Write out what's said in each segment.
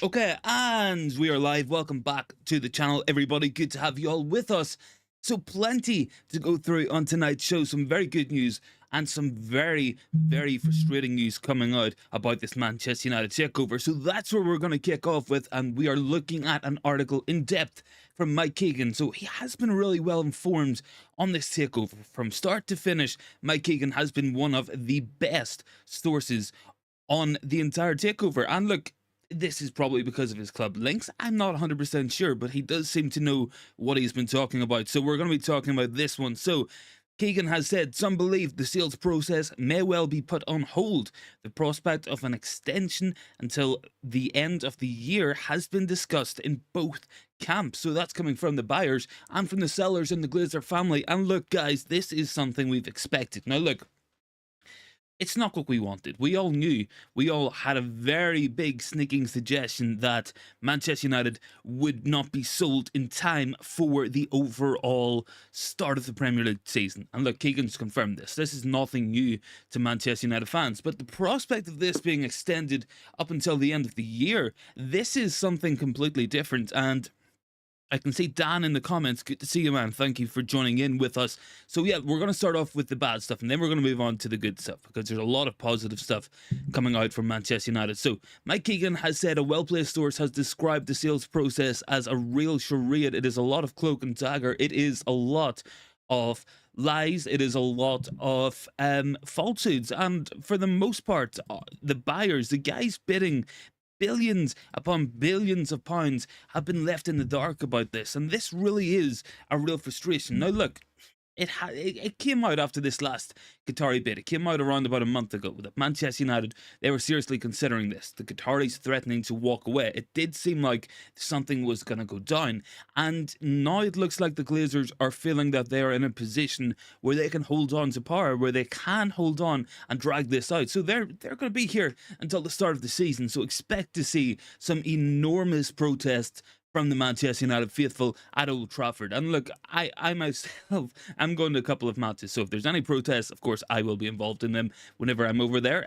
Okay, and we are live. Welcome back to the channel, everybody. Good to have you all with us. So plenty to go through on tonight's show. Some very good news and some very, very frustrating news coming out about this Manchester United takeover. So that's where we're going to kick off with, and we are looking at an article in depth from Mike Keegan. So he has been really well informed on this takeover from start to finish. Mike Keegan has been one of the best sources on the entire takeover. And look, this is probably because of his club links. I'm not 100% sure, but he does seem to know what he's been talking about. So we're going to be talking about this one. So Keegan has said some believe the sales process may well be put on hold. The prospect of an extension until the end of the year has been discussed in both camps. So that's coming from the buyers and from the sellers in the Glazer family. And look, guys, this is something we've expected. Now, look, it's not what we wanted. We all knew, we all had a very big sneaking suggestion that Manchester United would not be sold in time for the overall start of the Premier League season. And look, Keegan's confirmed this. This is nothing new to Manchester United fans. But the prospect of this being extended up until the end of the year, this is something completely different. And I can see Dan in the comments. Good to see you, man. Thank you for joining in with us. So yeah, we're going to start off with the bad stuff, and then we're going to move on to the good stuff, because there's a lot of positive stuff coming out from Manchester United. So Mike Keegan has said a well-placed source has described the sales process as a real charade. It is a lot of cloak and dagger. It is a lot of lies. It is a lot of falsehoods, and for the most part, the buyers, the guys bidding billions upon billions of pounds, have been left in the dark about this, and this really is a real frustration. Now look, it came out after this last Qatari bid. It came out around about a month ago that Manchester United, they were seriously considering this. The Qataris threatening to walk away. It did seem like something was going to go down. And now it looks like the Glazers are feeling that they are in a position where they can hold on to power, where they can hold on and drag this out. So they're going to be here until the start of the season. So expect to see some enormous protests from the Manchester United faithful at Old Trafford. And look, I myself, I'm going to a couple of matches, so if there's any protests, of course, I will be involved in them whenever I'm over there.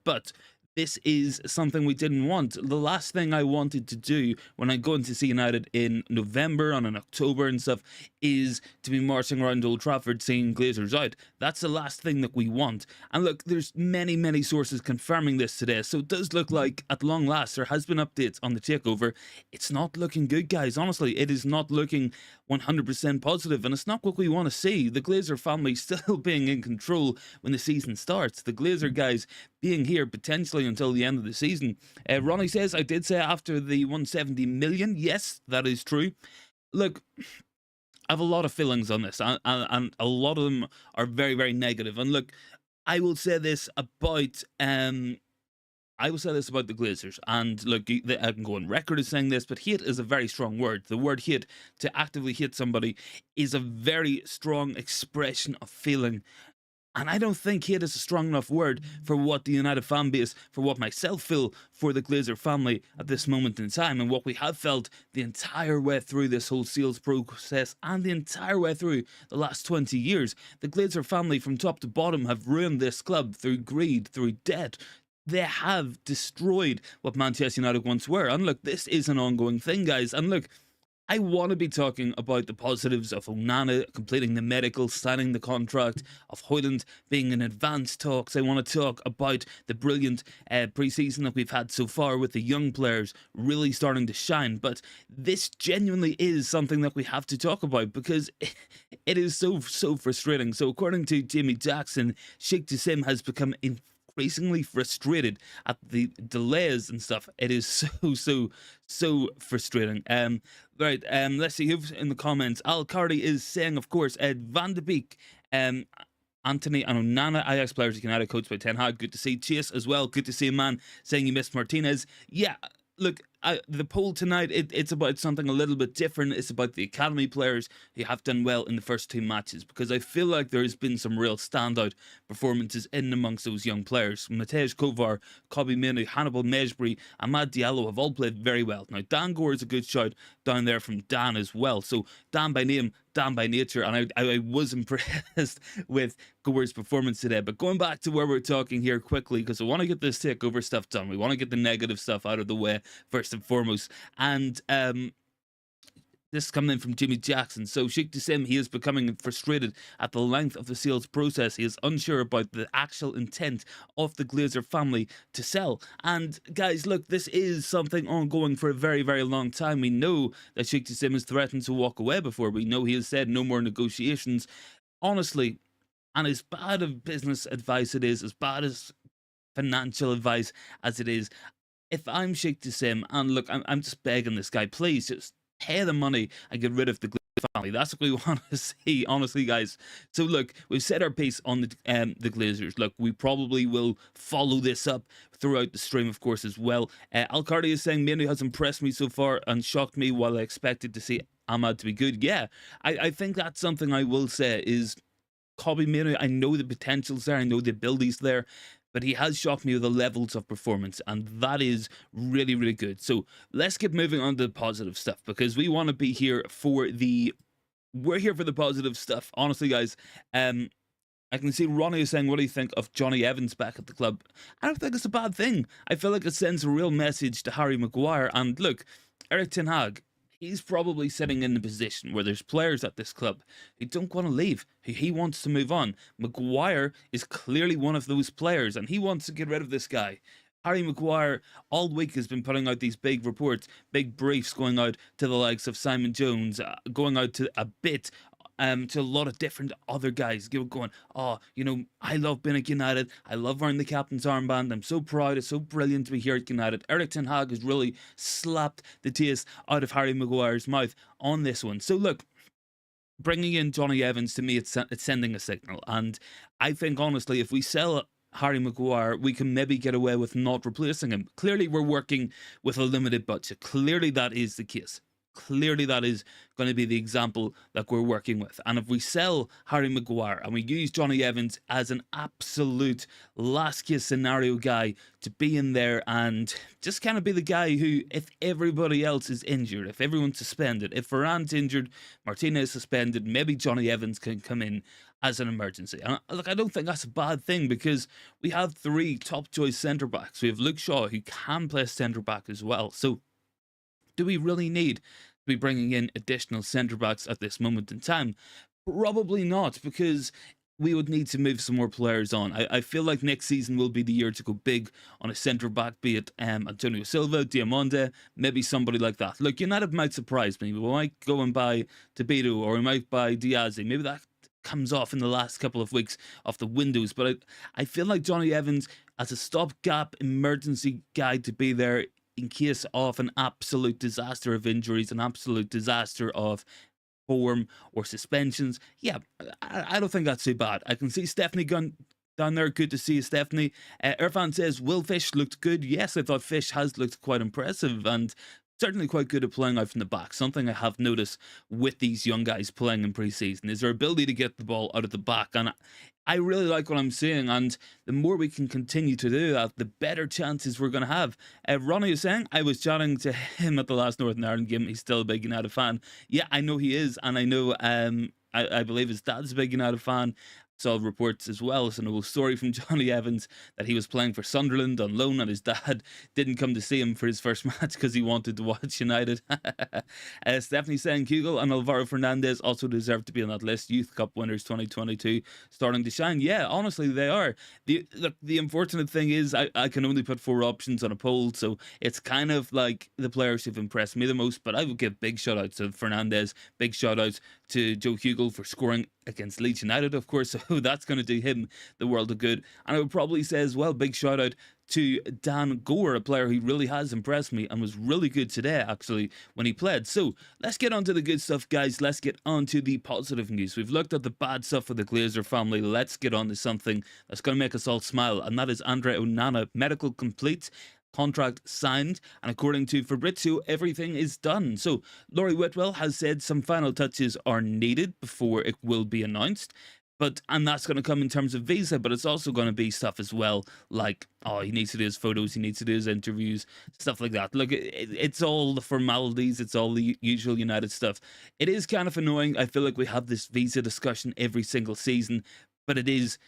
But this is something we didn't want. The last thing I wanted to do when I go into see United in November and in October and stuff is to be marching around Old Trafford saying Glazers out. That's the last thing that we want. And look, there's many sources confirming this today, so it does look like at long last there has been updates on the takeover. It's not looking good, guys. Honestly, it is not looking 100% positive, and it's not what we want to see. The Glazer family still being in control when the season starts. The Glazer guys being here potentially until the end of the season. Ronnie says, I did say after the 170 million. Yes, that is true. Look, I have a lot of feelings on this, and a lot of them are very negative. And look, I will say this about the Glazers, and look, I can go on record as saying this, but hate is a very strong word. The word hate, to actively hate somebody, is a very strong expression of feeling. And I don't think hate is a strong enough word for what the United fan base, for what myself feel for the Glazer family at this moment in time, and what we have felt the entire way through this whole sales process and the entire way through the last 20 years. The Glazer family from top to bottom have ruined this club through greed, through debt. They have destroyed what Manchester United once were. And look, this is an ongoing thing, guys. And look, I want to be talking about the positives of Onana completing the medical, signing the contract, of Hojlund being in advanced talks. I want to talk about the brilliant preseason that we've had so far with the young players really starting to shine. But this genuinely is something that we have to talk about, because it is so frustrating. So according to Jamie Jackson, Sheikh Jassim has become increasingly frustrated at the delays and stuff. It is so frustrating. Right, let's see who's in the comments. Al Cardi is saying, of course, Van de Beek, Anthony and Onana, Ajax players United, coached by Ten Hag. Good to see Chase as well. Good to see a man saying you missed Martinez. Yeah, look, the poll tonight, it's about something a little bit different. It's about the academy players who have done well in the first two matches, because I feel like there has been some real standout performances in amongst those young players. Matej Kovar, Kobe Minu, Hannibal Mejbri, Ahmad Diallo have all played very well. Now, Dan Gore is a good shout down there from Dan as well. So Dan by name, damn by nature, and I was impressed with Gore's performance today. But going back to where we're talking here quickly, because I want to get this takeover stuff done. We want to get the negative stuff out of the way first and foremost. And this is coming in from Jimmy Jackson. So Sheikh Jassim, he is becoming frustrated at the length of the sales process. He is unsure about the actual intent of the Glazer family to sell. And guys, look, this is something ongoing for a very, very long time. We know that Sheikh Jassim has threatened to walk away before. We know he has said no more negotiations. Honestly, and as bad of business advice it is, as bad as financial advice as it is, if I'm Sheikh Jassim, and look, I'm just begging this guy, please just pay the money and get rid of the Glazer family. That's what we want to see, honestly, guys. So look, we've set our pace on the Glazers. Look, we probably will follow this up throughout the stream, of course, as well. Al-Cardi is saying, Manu has impressed me so far and shocked me while I expected to see Ahmad to be good. Yeah, I think that's something I will say is Kobbie Mainoo. I know the potential's there, I know the ability's there, but he has shocked me with the levels of performance, and that is really, really good. So let's get moving on to the positive stuff, because we want to be here for the... We're here for the positive stuff, honestly, guys. I can see Ronnie is saying, what do you think of Johnny Evans back at the club? I don't think it's a bad thing. I feel like it sends a real message to Harry Maguire. And look, Erik Tn Hag, he's probably sitting in the position where there's players at this club who don't want to leave, who he wants to move on. Maguire is clearly one of those players, and he wants to get rid of this guy. Harry Maguire all week has been putting out these big reports, big briefs, going out to the likes of Simon Jones, going out to a bit to a lot of different other guys, going, oh, you know, I love being at United. I love wearing the captain's armband. I'm so proud. It's so brilliant to be here at United. Erik Tn Hag has really slapped the taste out of Harry Maguire's mouth on this one. So look, bringing in Johnny Evans, to me, it's sending a signal. And I think, honestly, if we sell Harry Maguire, we can maybe get away with not replacing him. Clearly, we're working with a limited budget. Clearly, that is the case. Clearly, that is going to be the example that we're working with. And if we sell Harry Maguire and we use Johnny Evans as an absolute last case scenario guy to be in there and just kind of be the guy who, if everybody else is injured, if everyone's suspended, if Varane's injured, Martinez suspended, maybe Johnny Evans can come in as an emergency. And look, I don't think that's a bad thing, because we have 3 top choice centre backs. We have Luke Shaw, who can play centre back as well. So do we really need to be bringing in additional centre backs at this moment in time? Probably not, because we would need to move some more players on. I feel like next season will be the year to go big on a centre back, be it Antonio Silva, Diamonde, maybe somebody like that. Look, United might surprise me. We might go and buy Tabito, or we might buy Diaz. Maybe that comes off in the last couple of weeks of the windows, but I feel like Johnny Evans as a stopgap emergency guy to be there in case of an absolute disaster of injuries, an absolute disaster of form or suspensions. Yeah, I don't think that's too bad. I can see Stephanie down there. Good to see you, Stephanie. Irfan says, Will Fish looked good? Yes, I thought Fish has looked quite impressive, and certainly quite good at playing out from the back. Something I have noticed with these young guys playing in pre-season is their ability to get the ball out of the back. And I really like what I'm seeing, and the more we can continue to do that, the better chances we're going to have. Ronnie is saying, I was chatting to him at the last Northern Ireland game. He's still a big United fan. Yeah, I know he is, and I know I believe his dad's a big United fan. Saw reports as well, it's an old story from Johnny Evans that he was playing for Sunderland on loan and his dad didn't come to see him for his first match because he wanted to watch United. Stephanie saying Kugel and Alvaro Fernandez also deserve to be on that list. Youth Cup winners 2022 starting to shine. Yeah, honestly, they are. The unfortunate thing is I can only put 4 options on a poll, so it's kind of like the players who've impressed me the most, but I would give big shout outs to Fernandez, big shout outs to Joe Hugel for scoring against Leeds United, of course, so that's going to do him the world of good. And I would probably say as well, big shout out to Dan Gore, a player who really has impressed me and was really good today, actually, when he played. So let's get on to the good stuff, guys. Let's get on to the positive news. We've looked at the bad stuff with the Glazer family. Let's get on to something that's going to make us all smile, and that is Andre Onana, medical complete, contract signed, and according to Fabrizio, everything is done. So Laurie Whitwell has said some final touches are needed before it will be announced. And that's going to come in terms of visa, but it's also going to be stuff as well, like, oh, he needs to do his photos, he needs to do his interviews, stuff like that. Look, it's all the formalities, it's all the usual United stuff. It is kind of annoying. I feel like we have this visa discussion every single season, but it is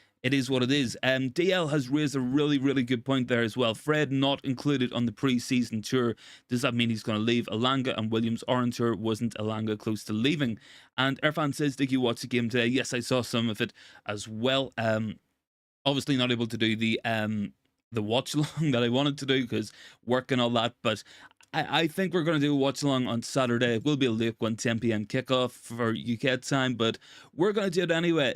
what it is. DL has raised a really, really good point there as well. Fred not included on the pre-season tour. Does that mean he's going to leave? Elanga and Williams are on tour. Wasn't Elanga close to leaving? And Irfan says, did you watch the game today? Yes, I saw some of it as well. Obviously not able to do the watch along that I wanted to do because work and all that, but I think we're going to do a watch along on Saturday. It will be a late one, 10 p.m. kickoff for UK time, but we're going to do it anyway.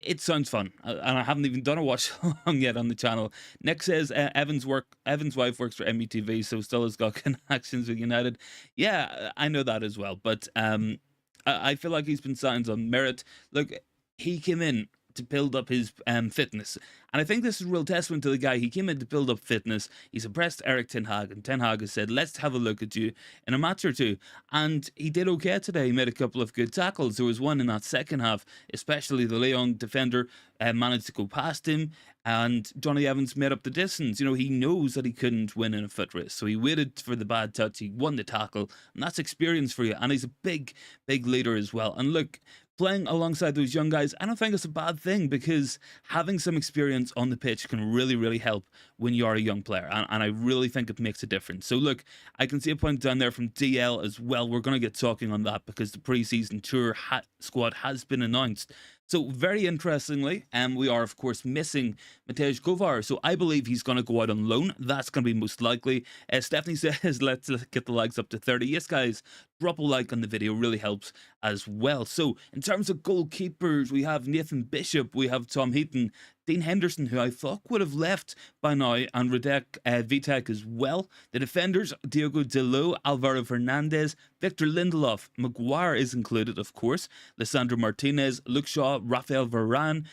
It sounds fun, and I haven't even done a watch along yet on the channel. Nick says Evan's wife works for MUTV, so still has got connections with United. Yeah, I know that as well, but I feel like he's been signed on merit. Look, he came in to build up his fitness. And I think this is a real testament to the guy. He came in to build up fitness. He's impressed Erik Tn Hag, and Ten Hag has said, let's have a look at you in a match or two. And he did okay today. He made a couple of good tackles. There was one in that second half, especially the Lyon defender managed to go past him, and Jonny Evans made up the distance. You know, he knows that he couldn't win in a foot race, so he waited for the bad touch. He won the tackle, and that's experience for you. And he's a big, big leader as well. And look, playing alongside those young guys, I don't think it's a bad thing, because having some experience on the pitch can really, really help when you are a young player, and I really think it makes a difference. So look, I can see a point down there from DL as well. We're going to get talking on that because the pre-season tour squad has been announced. So very interestingly, we are of course missing Matej Kovar. So I believe he's going to go out on loan. That's going to be most likely. Stephanie says, let's get the likes up to 30. Yes, guys, drop a like on the video, really helps as well. So in terms of goalkeepers, we have Nathan Bishop, we have Tom Heaton, Dean Henderson, who I thought would have left by now, and Radek Vitek as well. The defenders, Diogo Dalot, Alvaro Fernandez, Victor Lindelof, Maguire is included, of course, Lissandro Martinez, Luke Shaw, Rafael Varane,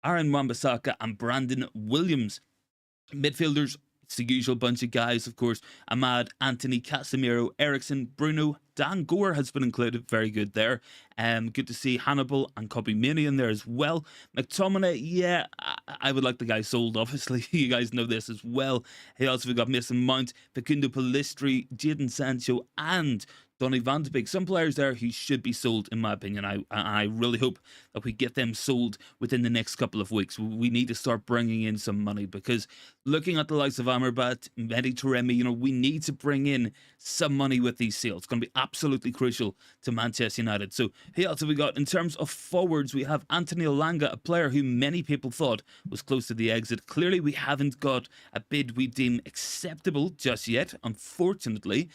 Aaron Wan-Bissaka, and Brandon Williams. Midfielders, it's the usual bunch of guys, of course. Ahmad, Anthony, Casemiro, Ericsson, Bruno, Dan Gore has been included. Very good there. Good to see Hannibal and Kolo-Muani in there as well. McTominay, yeah, I would like the guy sold, obviously. You guys know this as well. He also got Mason Mount, Facundo Pellistri, Jadon Sancho, and Donny van de Beek. Some players there who should be sold, in my opinion. I really hope that we get them sold within the next couple of weeks. We need to start bringing in some money, because looking at the likes of Amrabat, Mehdi Taremi, you know, we need to bring in some money with these sales. It's going to be absolutely crucial to Manchester United. So who else have we got? In terms of forwards, we have Anthony Elanga, a player who many people thought was close to the exit. Clearly, we haven't got a bid we deem acceptable just yet, unfortunately.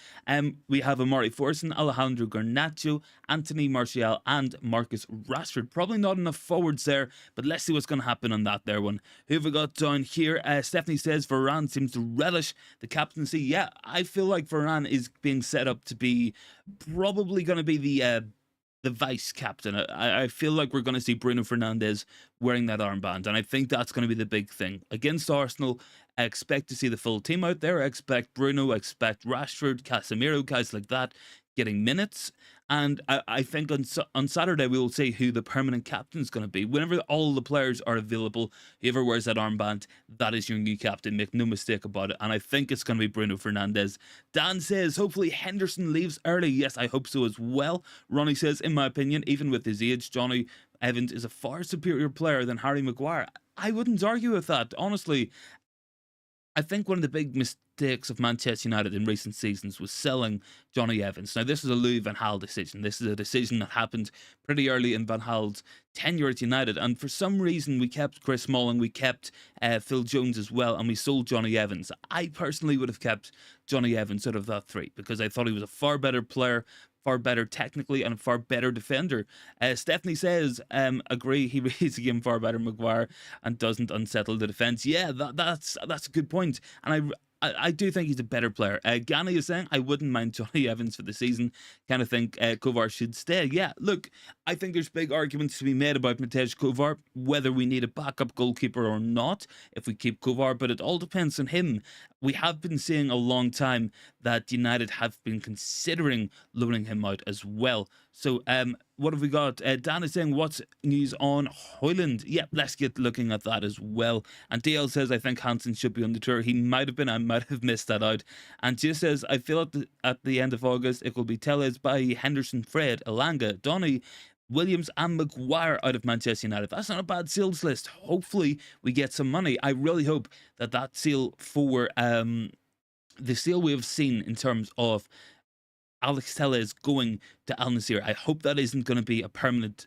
We have Amari Forson, Alejandro Garnacho, Anthony Martial, and Marcus Rashford. Probably not enough forwards there, but let's see what's going to happen on that there one. Who have we got down here? Stephanie says Varane seems to relish the captaincy. Yeah, I feel like Varane is being set up to be probably going to be the vice captain. I feel like we're going to see Bruno Fernandes wearing that armband, and I think that's going to be the big thing against Arsenal. I expect to see the full team out there. I expect Bruno, I expect Rashford, Casemiro, guys like that getting minutes. And I think on Saturday we will see who the permanent captain is going to be. Whenever all the players are available, whoever wears that armband, that is your new captain. Make no mistake about it. And I think it's going to be Bruno Fernandes. Dan says, hopefully Henderson leaves early. Yes, I hope so as well. Ronnie says, in my opinion, even with his age, Jonny Evans is a far superior player than Harry Maguire. I wouldn't argue with that, honestly. I think one of the big mistakes of Manchester United in recent seasons was selling Jonny Evans. Now, this is a Louis van Gaal decision. This is a decision that happened pretty early in Van Gaal's tenure at United. And for some reason, we kept Chris Smalling, we kept Phil Jones as well, and we sold Jonny Evans. I personally would have kept Jonny Evans out of that three, because I thought he was a far better player, far better technically, and a far better defender. Stephanie says, agree, he reads the game far better, Maguire, and doesn't unsettle the defence. Yeah, that's a good point. And I do think he's a better player. Gani is saying, I wouldn't mind Jonny Evans for the season. Kind of think Kovar should stay. Yeah, look, I think there's big arguments to be made about Matej Kovar, whether we need a backup goalkeeper or not if we keep Kovar, but it all depends on him. we have been seeing a long time that United have been considering loaning him out as well. So, what have we got? Dan is saying, what's news on Hojlund? Yeah, let's get looking at that as well. And DL says, I think Hansen should be on the tour. He might have been. I might have missed that out. And Jay says, I feel at the end of August, it will be Tellez by Henderson, Fred, Elanga, Donny, Williams and Maguire out of Manchester United. That's not a bad sales list. Hopefully we get some money. I really hope that that sale for the sale we have seen in terms of Alex Tellez going to Al-Nassr, I hope that isn't going to be a permanent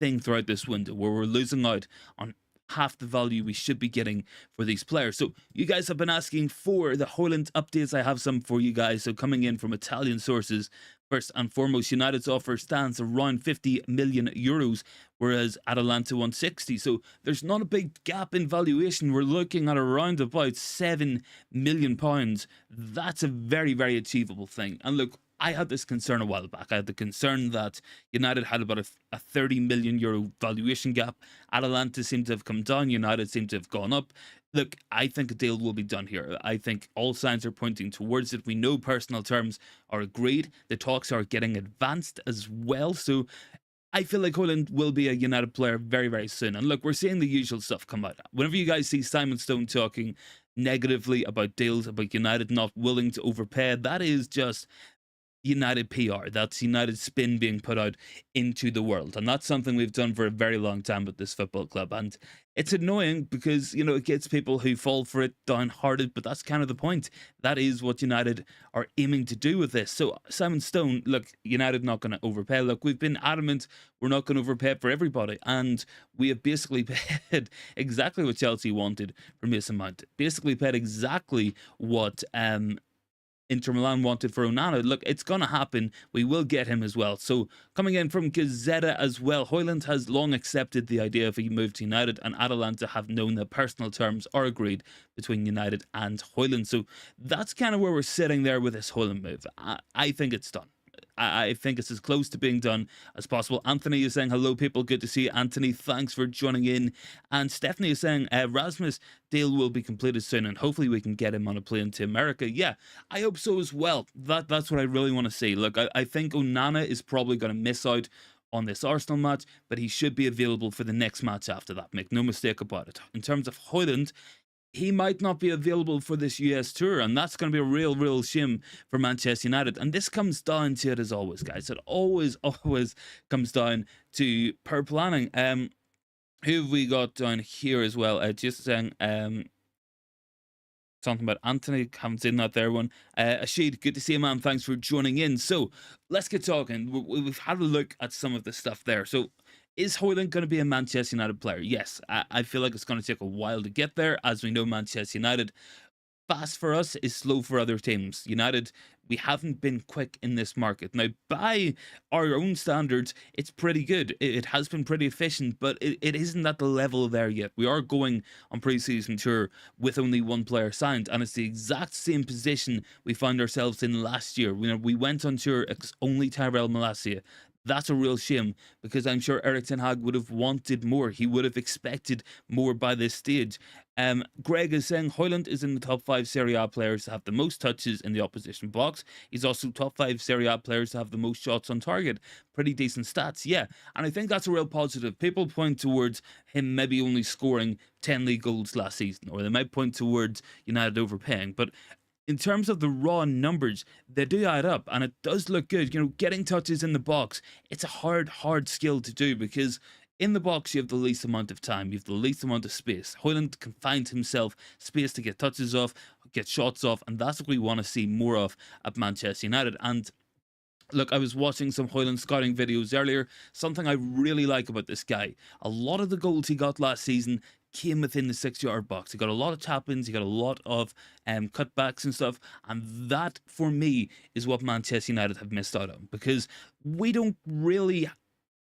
thing throughout this window where we're losing out on half the value we should be getting for these players. So you guys have been asking for the Hojlund updates. I have some for you guys. So coming in from Italian sources, first and foremost, United's offer stands around 50 million euros, whereas Atalanta 160. So there's not a big gap in valuation. We're looking at around about £7 million. That's a very, very achievable thing. And look, I had this concern a while back. I had the concern that United had about a 30 million euro valuation gap. Atalanta seemed to have come down. United seemed to have gone up. Look, I think a deal will be done here. I think all signs are pointing towards it. We know personal terms are agreed. The talks are getting advanced as well. So I feel like Hojlund will be a United player very, very soon. And look, we're seeing the usual stuff come out. Whenever you guys see Simon Stone talking negatively about deals, about United not willing to overpay, that is just United PR. That's United spin being put out into the world. And that's something we've done for a very long time with this football club. And it's annoying because, you know, it gets people who fall for it downhearted, but that's kind of the point. That is what United are aiming to do with this. So Simon Stone, look, United not going to overpay. Look, we've been adamant we're not going to overpay for everybody. And we have basically paid exactly what Chelsea wanted for Mason Mount. Basically paid exactly what Inter Milan wanted for Onana. Look, it's going to happen. We will get him as well. So coming in from Gazetta as well, Hojlund has long accepted the idea of a move to United, and Atalanta have known that personal terms are agreed between United and Hojlund. So that's kind of where we're sitting there with this Hojlund move. I think it's done. I think it's as close to being done as possible. Anthony is saying, hello, people. Good to see you. Anthony, thanks for joining in. And Stephanie is saying, Rasmus deal will be completed soon, and hopefully we can get him on a plane to America. Yeah, I hope so as well. That's what I really want to see. Look, I think Onana is probably going to miss out on this Arsenal match, but he should be available for the next match after that. Make no mistake about it. In terms of Hojlund, he might not be available for this US tour, and that's going to be a real shame for Manchester United. And this comes down to it as always, guys. It always comes down to per planning. Who have we got down here as well? Just saying, something about Anthony, haven't seen that there one. Ashid, good to see you, man. Thanks for joining in. So let's get talking. We've had a look at some of the stuff there. So is Hojlund going to be a Manchester United player? Yes, I feel like it's going to take a while to get there. As we know, Manchester United, fast for us is slow for other teams. United, we haven't been quick in this market. Now, by our own standards, it's pretty good. It has been pretty efficient, but it isn't at the level there yet. We are going on pre-season tour with only one player signed, and it's the exact same position we found ourselves in last year. We went on tour, it's only Tyrell Malacia. That's a real shame, because I'm sure Erik Tn Hag would have wanted more. He would have expected more by this stage. Greg is saying Hojlund is in the top 5 Serie A players to have the most touches in the opposition box. He's also top 5 Serie A players to have the most shots on target. Pretty decent stats, yeah. And I think that's a real positive. People point towards him maybe only scoring 10 league goals last season, or they might point towards United overpaying. But in terms of the raw numbers, they do add up, and it does look good. You know, getting touches in the box, it's a hard skill to do, because in the box you have the least amount of time, you have the least amount of space. Hojlund can find himself space to get touches off, get shots off, and that's what we want to see more of at Manchester United. And look, I was watching some Hojlund scouting videos earlier. Something I really like about this guy, a lot of the goals he got last season came within the 6-yard box. He got a lot of tap-ins, he got a lot of cutbacks and stuff, and that, for me, is what Manchester United have missed out on, because we don't really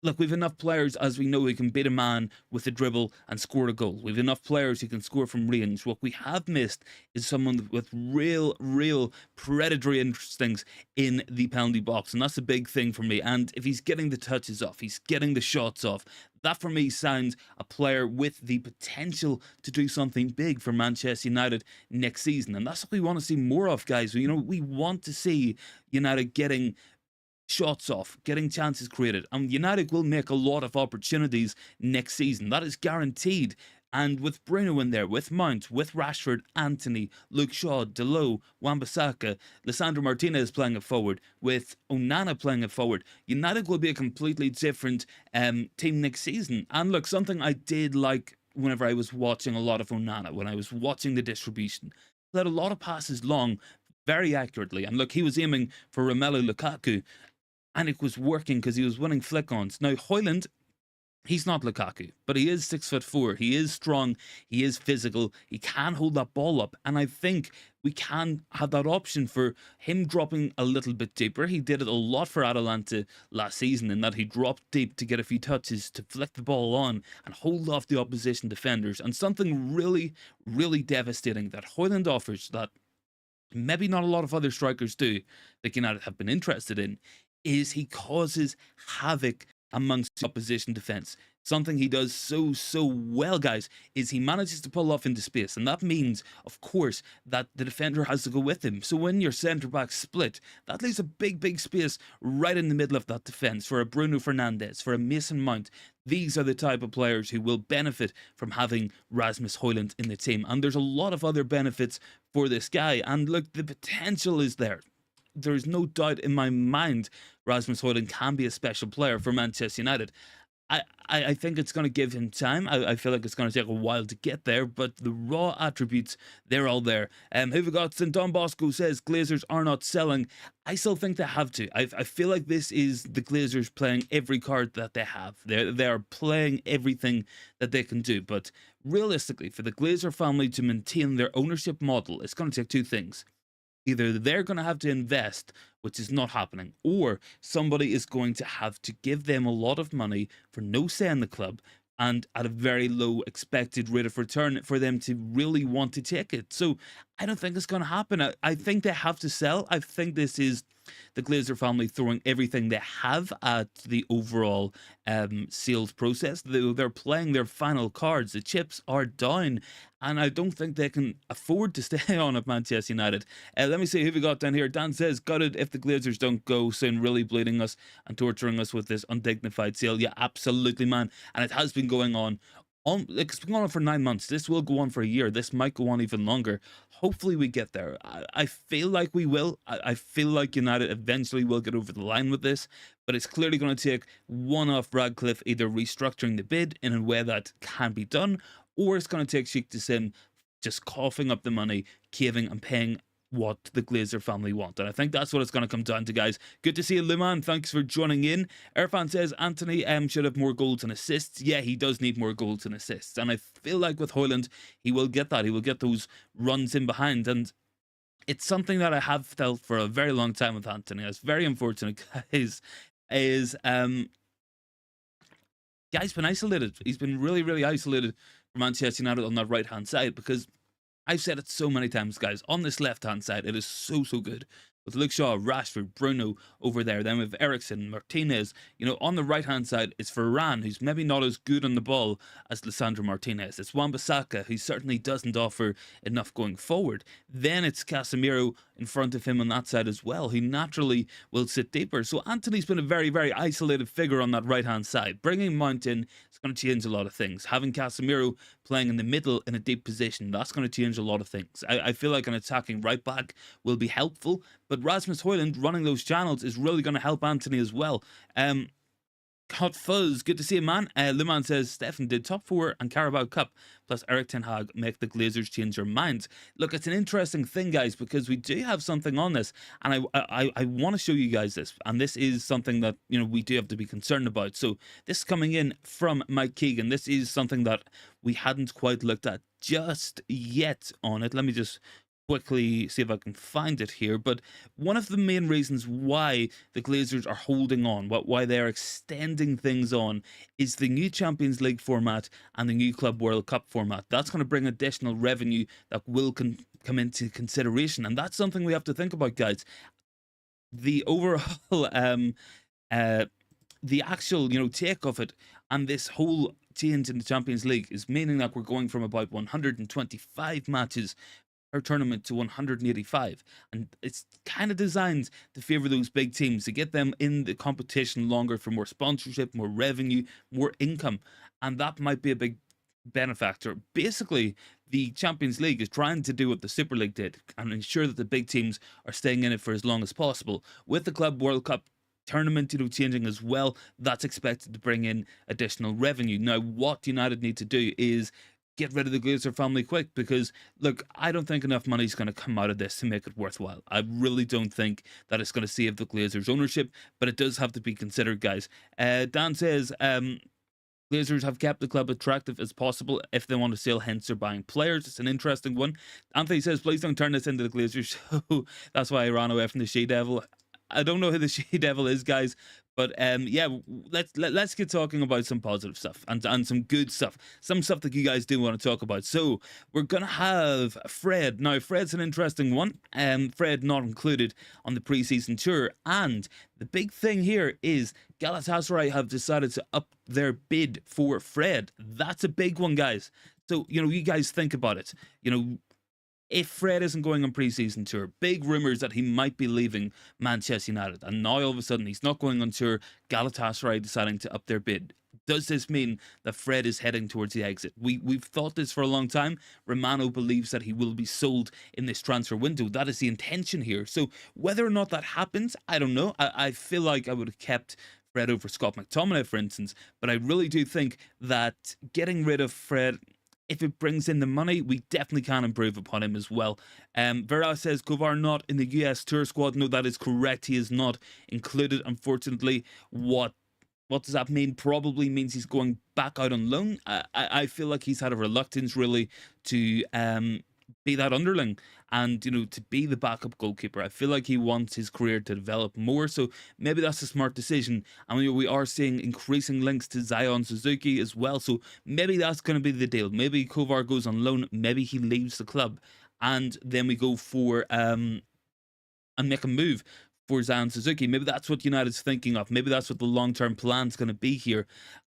look, we've enough players, as we know, who can beat a man with a dribble and score a goal. We've enough players who can score from range. What we have missed is someone with real predatory instincts in the penalty box, and that's a big thing for me. And if he's getting the touches off, he's getting the shots off, that for me sounds a player with the potential to do something big for Manchester United next season. And that's what we want to see more of, guys. We want to see United getting shots off, getting chances created. And United will make a lot of opportunities next season. That is guaranteed. And with Bruno in there, with Mount, with Rashford, Anthony, Luke Shaw, Delot, Wan-Bissaka, Lisandro Martinez playing it forward, with Onana playing it forward, United will be a completely different team next season. And look, something I did like whenever I was watching a lot of Onana, when I was watching the distribution, that a lot of passes long very accurately. And look, he was aiming for Romelu Lukaku, and it was working because he was winning flick-ons. Now, Hojlund, he's not Lukaku, but he is 6'4". He is strong. He is physical. He can hold that ball up. And I think we can have that option for him dropping a little bit deeper. He did it a lot for Atalanta last season, in that he dropped deep to get a few touches to flick the ball on and hold off the opposition defenders. And something really devastating that Hojlund offers, that maybe not a lot of other strikers do, that United have been interested in, is he causes havoc amongst the opposition defense. Something he does so well, guys, is he manages to pull off into space, and that means, of course, that the defender has to go with him. So when your centre-back split, that leaves a big space right in the middle of that defense for a Bruno Fernandes, for a Mason Mount. These are the type of players who will benefit from having Rasmus Hojlund in the team, and there's a lot of other benefits for this guy. And look, the potential is there. There's no doubt in my mind Rasmus Hojlund can be a special player for Manchester United. I think it's going to give him time. I feel like it's going to take a while to get there, but the raw attributes, they're all there. Who we got? St. Don Bosco says Glazers are not selling. I still think they have to. I feel like this is the Glazers playing every card that they have. They are playing everything that they can do. But realistically, for the Glazer family to maintain their ownership model, it's going to take two things. Either they're going to have to invest, which is not happening, or somebody is going to have to give them a lot of money for no say in the club and at a very low expected rate of return for them to really want to take it. So I don't think it's going to happen. I think they have to sell. I think this is the Glazer family throwing everything they have at the overall sales process. They're playing their final cards. The chips are down, and I don't think they can afford to stay on at Manchester United. Let me see who we got down here. Dan says, gutted if the Glazers don't go soon, really bleeding us and torturing us with this undignified sale. Yeah, absolutely, man. And it has been going on. Like, it's been going on for 9 months. This will go on for a year. This might go on even longer. Hopefully we get there. I feel like we will. I feel like United eventually will get over the line with this, but it's clearly going to take one off Radcliffe either restructuring the bid in a way that can be done, or it's going to take Sheikh Jassim just coughing up the money, caving and paying what the Glazer family want. And I think that's what it's going to come down to, guys. Good to see you, Luman. Thanks for joining in. Irfan says Anthony should have more goals and assists. Yeah, he does need more goals and assists. And I feel like with Hojlund, he will get that. He will get those runs in behind. And it's something that I have felt for a very long time with Anthony. It's very unfortunate, guys. Guy's been isolated. He's been really isolated for Manchester United on that right-hand side, because I've said it so many times, guys. On this left-hand side, it is so good. With Luke Shaw, Rashford, Bruno over there. Then with Eriksen, Martinez. On the right-hand side, it's Varane, who's maybe not as good on the ball as Lisandro Martinez. It's Wan-Bissaka, who certainly doesn't offer enough going forward. Then it's Casemiro in front of him on that side as well, who naturally will sit deeper. So Anthony's been a very isolated figure on that right-hand side. Bringing Mount in is going to change a lot of things. Having Casemiro playing in the middle in a deep position, that's going to change a lot of things. I feel like an attacking right-back will be helpful, but Rasmus Hojlund running those channels is really going to help Anthony as well. Hot Fuzz, good to see you, man. Luman says Stefan did top 4 and Carabao Cup plus Erik Tn Hag make the Glazers change their minds. Look, it's an interesting thing, guys, because we do have something on this, and I want to show you guys this, and this is something that we do have to be concerned about. So this is coming in from Mike Keegan. This is something that we hadn't quite looked at just yet on it. Let me just quickly see if I can find it here. But one of the main reasons why the Glazers are holding on, why they are extending things on, is the new Champions League format and the new Club World Cup format. That's going to bring additional revenue that will come into consideration, and that's something we have to think about, guys. The overall uh the actual take of it, and this whole change in the Champions League is meaning that we're going from about 125 matches per tournament to 185, and it's kind of designed to favor those big teams, to get them in the competition longer for more sponsorship, more revenue, more income, and that might be a big benefactor. Basically, the Champions League is trying to do what the Super League did and ensure that the big teams are staying in it for as long as possible. With the Club World Cup tournament changing as well, that's expected to bring in additional revenue. Now, what United need to do is get rid of the Glazer family quick, because look, I don't think enough money is going to come out of this to make it worthwhile. I really don't think that it's going to save the Glazers ownership, but it does have to be considered, guys. Dan says Glazers have kept the club attractive as possible if they want to sell, hence they're buying players. It's an interesting one. Anthony says, please don't turn this into the Glazers show. That's why I ran away from the She Devil. I don't know who the She Devil is, guys, but yeah, let's get talking about some positive stuff and some good stuff, some stuff that you guys do want to talk about. So we're gonna have Fred. Now, Fred's an interesting one. Fred not included on the preseason tour, and the big thing here is Galatasaray have decided to up their bid for Fred. That's a big one, guys. So you guys think about it. If Fred isn't going on preseason tour, big rumours that he might be leaving Manchester United, and now all of a sudden he's not going on tour, Galatasaray deciding to up their bid. Does this mean that Fred is heading towards the exit? We've thought this for a long time. Romano believes that he will be sold in this transfer window. That is the intention here. So whether or not that happens, I don't know. I feel like I would have kept Fred over Scott McTominay, for instance, but I really do think that getting rid of Fred, if it brings in the money, we definitely can improve upon him as well. Vera says, Kovar not in the US tour squad. No, that is correct. He is not included, unfortunately. What does that mean? Probably means he's going back out on loan. I feel like he's had a reluctance, really, to be that underling and to be the backup goalkeeper. I feel like he wants his career to develop more, so maybe that's a smart decision. And we are seeing increasing links to Zion Suzuki as well, so maybe that's going to be the deal. Maybe Kovar goes on loan, maybe he leaves the club, and then we go for and make a move for Zion Suzuki. Maybe that's what United's thinking of. Maybe that's what the long-term plan's going to be here.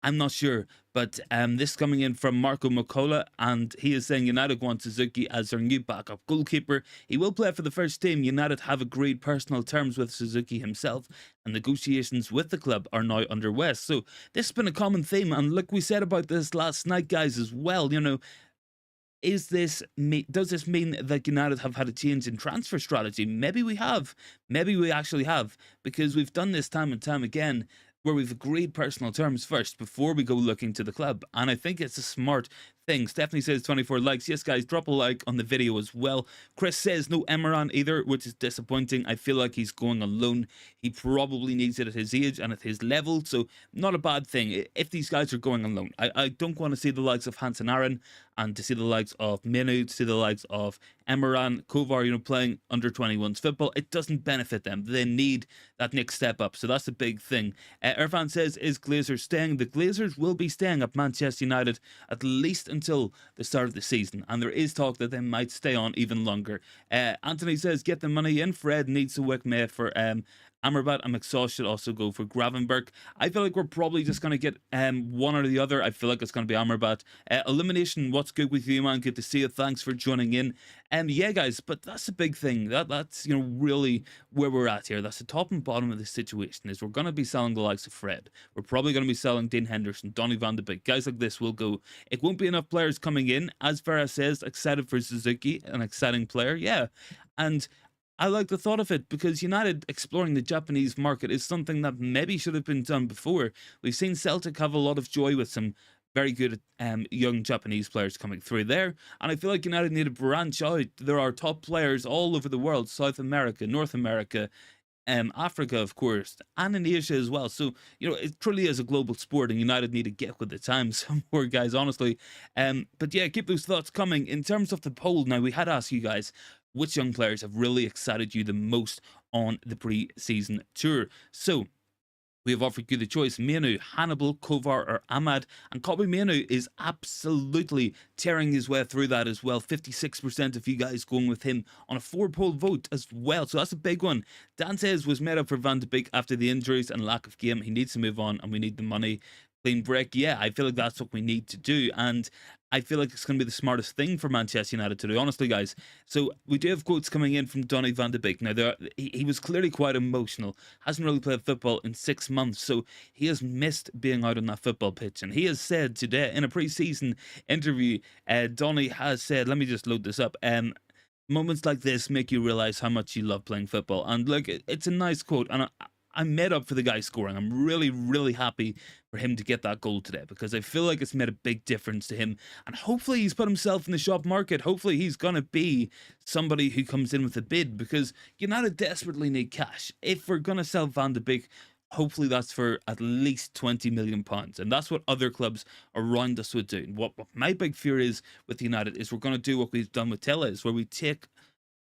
I'm not sure, but this coming in from Marco Macola, and he is saying United want Suzuki as their new backup goalkeeper. He will play for the first team. United have agreed personal terms with Suzuki himself, and negotiations with the club are now underway. So this has been a common theme, and look, we said about this last night, guys, as well. Does this mean that United have had a change in transfer strategy? Maybe we have. Maybe we actually have, because we've done this time and time again, where we've agreed personal terms first before we go looking to the club. And I think it's a smart thing. Stephanie says 24 likes. Yes, guys, drop a like on the video as well. Chris says no Emeran either, which is disappointing. I feel like he's going on loan. He probably needs it at his age and at his level, so not a bad thing if these guys are going on loan. I don't want to see the likes of Hansen Aron and to see the likes of Minu, to see the likes of Emeran, Kovar, playing under 21s football. It doesn't benefit them. They need that next step up, so that's the big thing. Irfan says, is Glazers staying? The Glazers will be staying at Manchester United at least until the start of the season, and there is talk that they might stay on even longer. Anthony says, get the money in. Fred needs to work May for Amrabat and McSauce should also go for Gravenberg. I feel like we're probably just going to get one or the other. I feel like it's going to be Amrabat. Elimination, what's good with you, man? Good to see you. Thanks for joining in. Yeah, guys, but that's the big thing. That's really where we're at here. That's the top and bottom of the situation. Is we're going to be selling the likes of Fred. We're probably going to be selling Dean Henderson, Donny van de Beek. Guys like this will go. It won't be enough players coming in. As Vera says, excited for Suzuki, an exciting player. Yeah, and I like the thought of it, because United exploring the Japanese market is something that maybe should have been done before. We've seen Celtic have a lot of joy with some very good young Japanese players coming through there, and I feel like United need to branch out. There are top players all over the world, South America, North America, Africa, of course, and in Asia as well. So, it truly is a global sport, and United need to get with the times some more, guys, honestly. But yeah, keep those thoughts coming. In terms of the poll, now, we had asked you guys, which young players have really excited you the most on the pre-season tour. So we have offered you the choice: Manu, Hannibal, Kovar, or Ahmad. And Kobe Manu is absolutely tearing his way through that as well. 56% of you guys going with him on a 4-poll vote as well. So that's a big one. Dan says was made up for Van de Beek after the injuries and lack of game. He needs to move on and we need the money. Clean break. Yeah, I feel like that's what we need to do. And I feel like it's going to be the smartest thing for Manchester United to do, honestly, guys. So we do have quotes coming in from Donny van de Beek. Now, he was clearly quite emotional. Hasn't really played football in 6 months, so he has missed being out on that football pitch. And he has said today in a pre-season interview, Donny has said, let me just load this up. Moments like this make you realise how much you love playing football. And look, it's a nice quote, and I'm made up for the guy scoring. I'm really, really happy for him to get that goal today because I feel like it's made a big difference to him. And hopefully he's put himself in the shop market. Hopefully he's going to be somebody who comes in with a bid because United desperately need cash. If we're going to sell Van de Beek, hopefully that's for at least £20 million. And that's what other clubs around us would do. And what my big fear is with United is we're going to do what we've done with Telles, where we take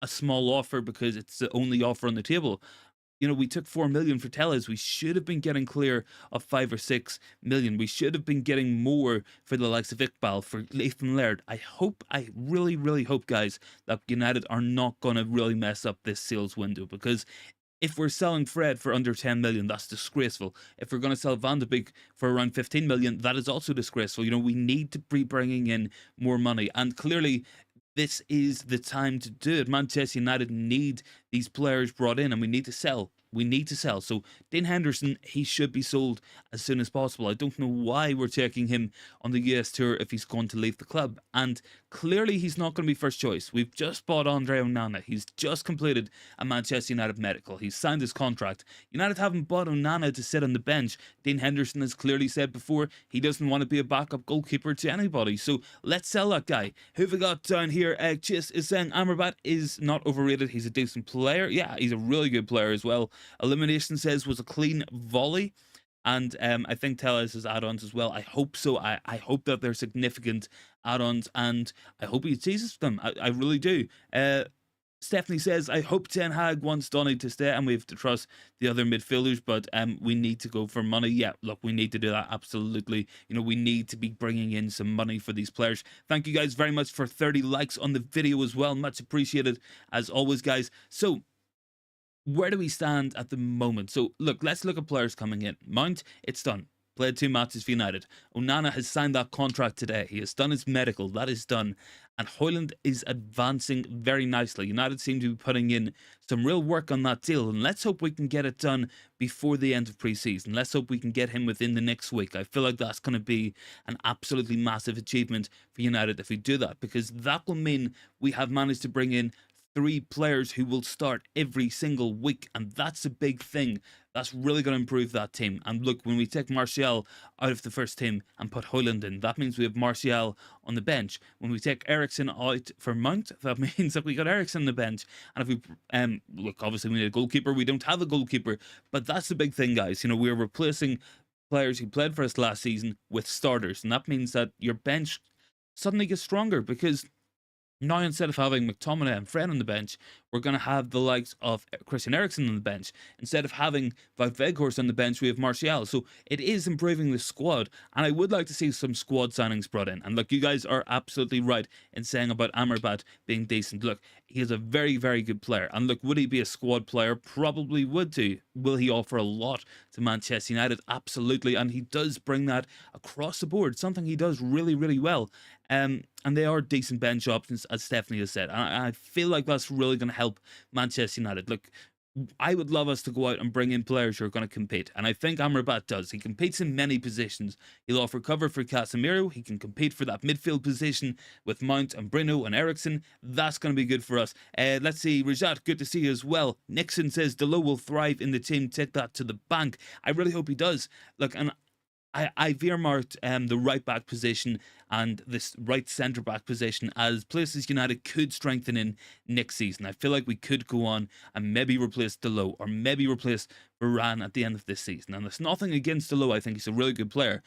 a small offer because it's the only offer on the table. You know, we took 4 million for Telles. We should have been getting clear of 5 or 6 million. We should have been getting more for the likes of Iqbal, for Ethan Laird. I really, really hope, guys, that United are not going to really mess up this sales window because if we're selling Fred for under 10 million, that's disgraceful. If we're going to sell Van de Beek for around 15 million, that is also disgraceful. You know, we need to be bringing in more money. And clearly, this is the time to do it. Manchester United need these players brought in and we need to sell. We need to sell. So Dean Henderson, he should be sold as soon as possible. I don't know why we're taking him on the US tour if he's going to leave the club. And clearly he's not going to be first choice. We've just bought Andre Onana. He's just completed a Manchester United medical. He's signed his contract. United haven't bought Onana to sit on the bench. Dean Henderson has clearly said before he doesn't want to be a backup goalkeeper to anybody. So let's sell that guy. Who have we got down here? Chase is saying Amrabat is not overrated. He's a decent player. Yeah, he's a really good player as well. Elimination says was a clean volley. And I think Telles has add-ons as well. I hope so. I hope that they're significant add-ons and I hope he seizes them. I really do. Stephanie says, I hope Ten Hag wants Donny to stay and we have to trust the other midfielders, but we need to go for money. Yeah, look, we need to do that, absolutely. You know, we need to be bringing in some money for these players. Thank you guys very much for 30 likes on the video as well. Much appreciated, as always, guys. So, where do we stand at the moment? So, look, let's look at players coming in. Mount, it's done. Played 2 matches for United. Onana has signed that contract today. He has done his medical. That is done. And Hojlund is advancing very nicely. United seem to be putting in some real work on that deal. And let's hope we can get it done before the end of pre-season. Let's hope we can get him within the next week. I feel like that's going to be an absolutely massive achievement for United if we do that. Because that will mean we have managed to bring in 3 players who will start every single week, and that's a big thing. That's really going to improve that team. And look, when we take Martial out of the first team and put Hojlund in, that means we have Martial on the bench. When we take Eriksen out for Mount, that means that we got Eriksen on the bench. And if we look, obviously we need a goalkeeper. We don't have a goalkeeper, but that's the big thing, guys. You know, we're replacing players who played for us last season with starters, and that means that your bench suddenly gets stronger because now, instead of having McTominay and Fred on the bench, we're going to have the likes of Christian Eriksen on the bench. Instead of having Wout Weghorst on the bench, we have Martial. So it is improving the squad. And I would like to see some squad signings brought in. And look, you guys are absolutely right in saying about Amrabat being decent. Look, he is a very, very good player. And look, would he be a squad player? Probably would do. Will he offer a lot to Manchester United? Absolutely. And he does bring that across the board, something he does really, really well. And they are decent bench options, as Stephanie has said. And I feel like that's really going to help Manchester United. Look, I would love us to go out and bring in players who are going to compete. And I think Amrabat does. He competes in many positions. He'll offer cover for Casemiro. He can compete for that midfield position with Mount and Bruno and Eriksen. That's going to be good for us. Let's see. Rajat, good to see you as well. Nixon says Delo will thrive in the team. Take that to the bank. I really hope he does. Look, and I've earmarked the right back position and this right centre back position as places United could strengthen in next season. I feel like we could go on and maybe replace Delo or maybe replace Varane at the end of this season. And there's nothing against Delo. I think he's a really good player.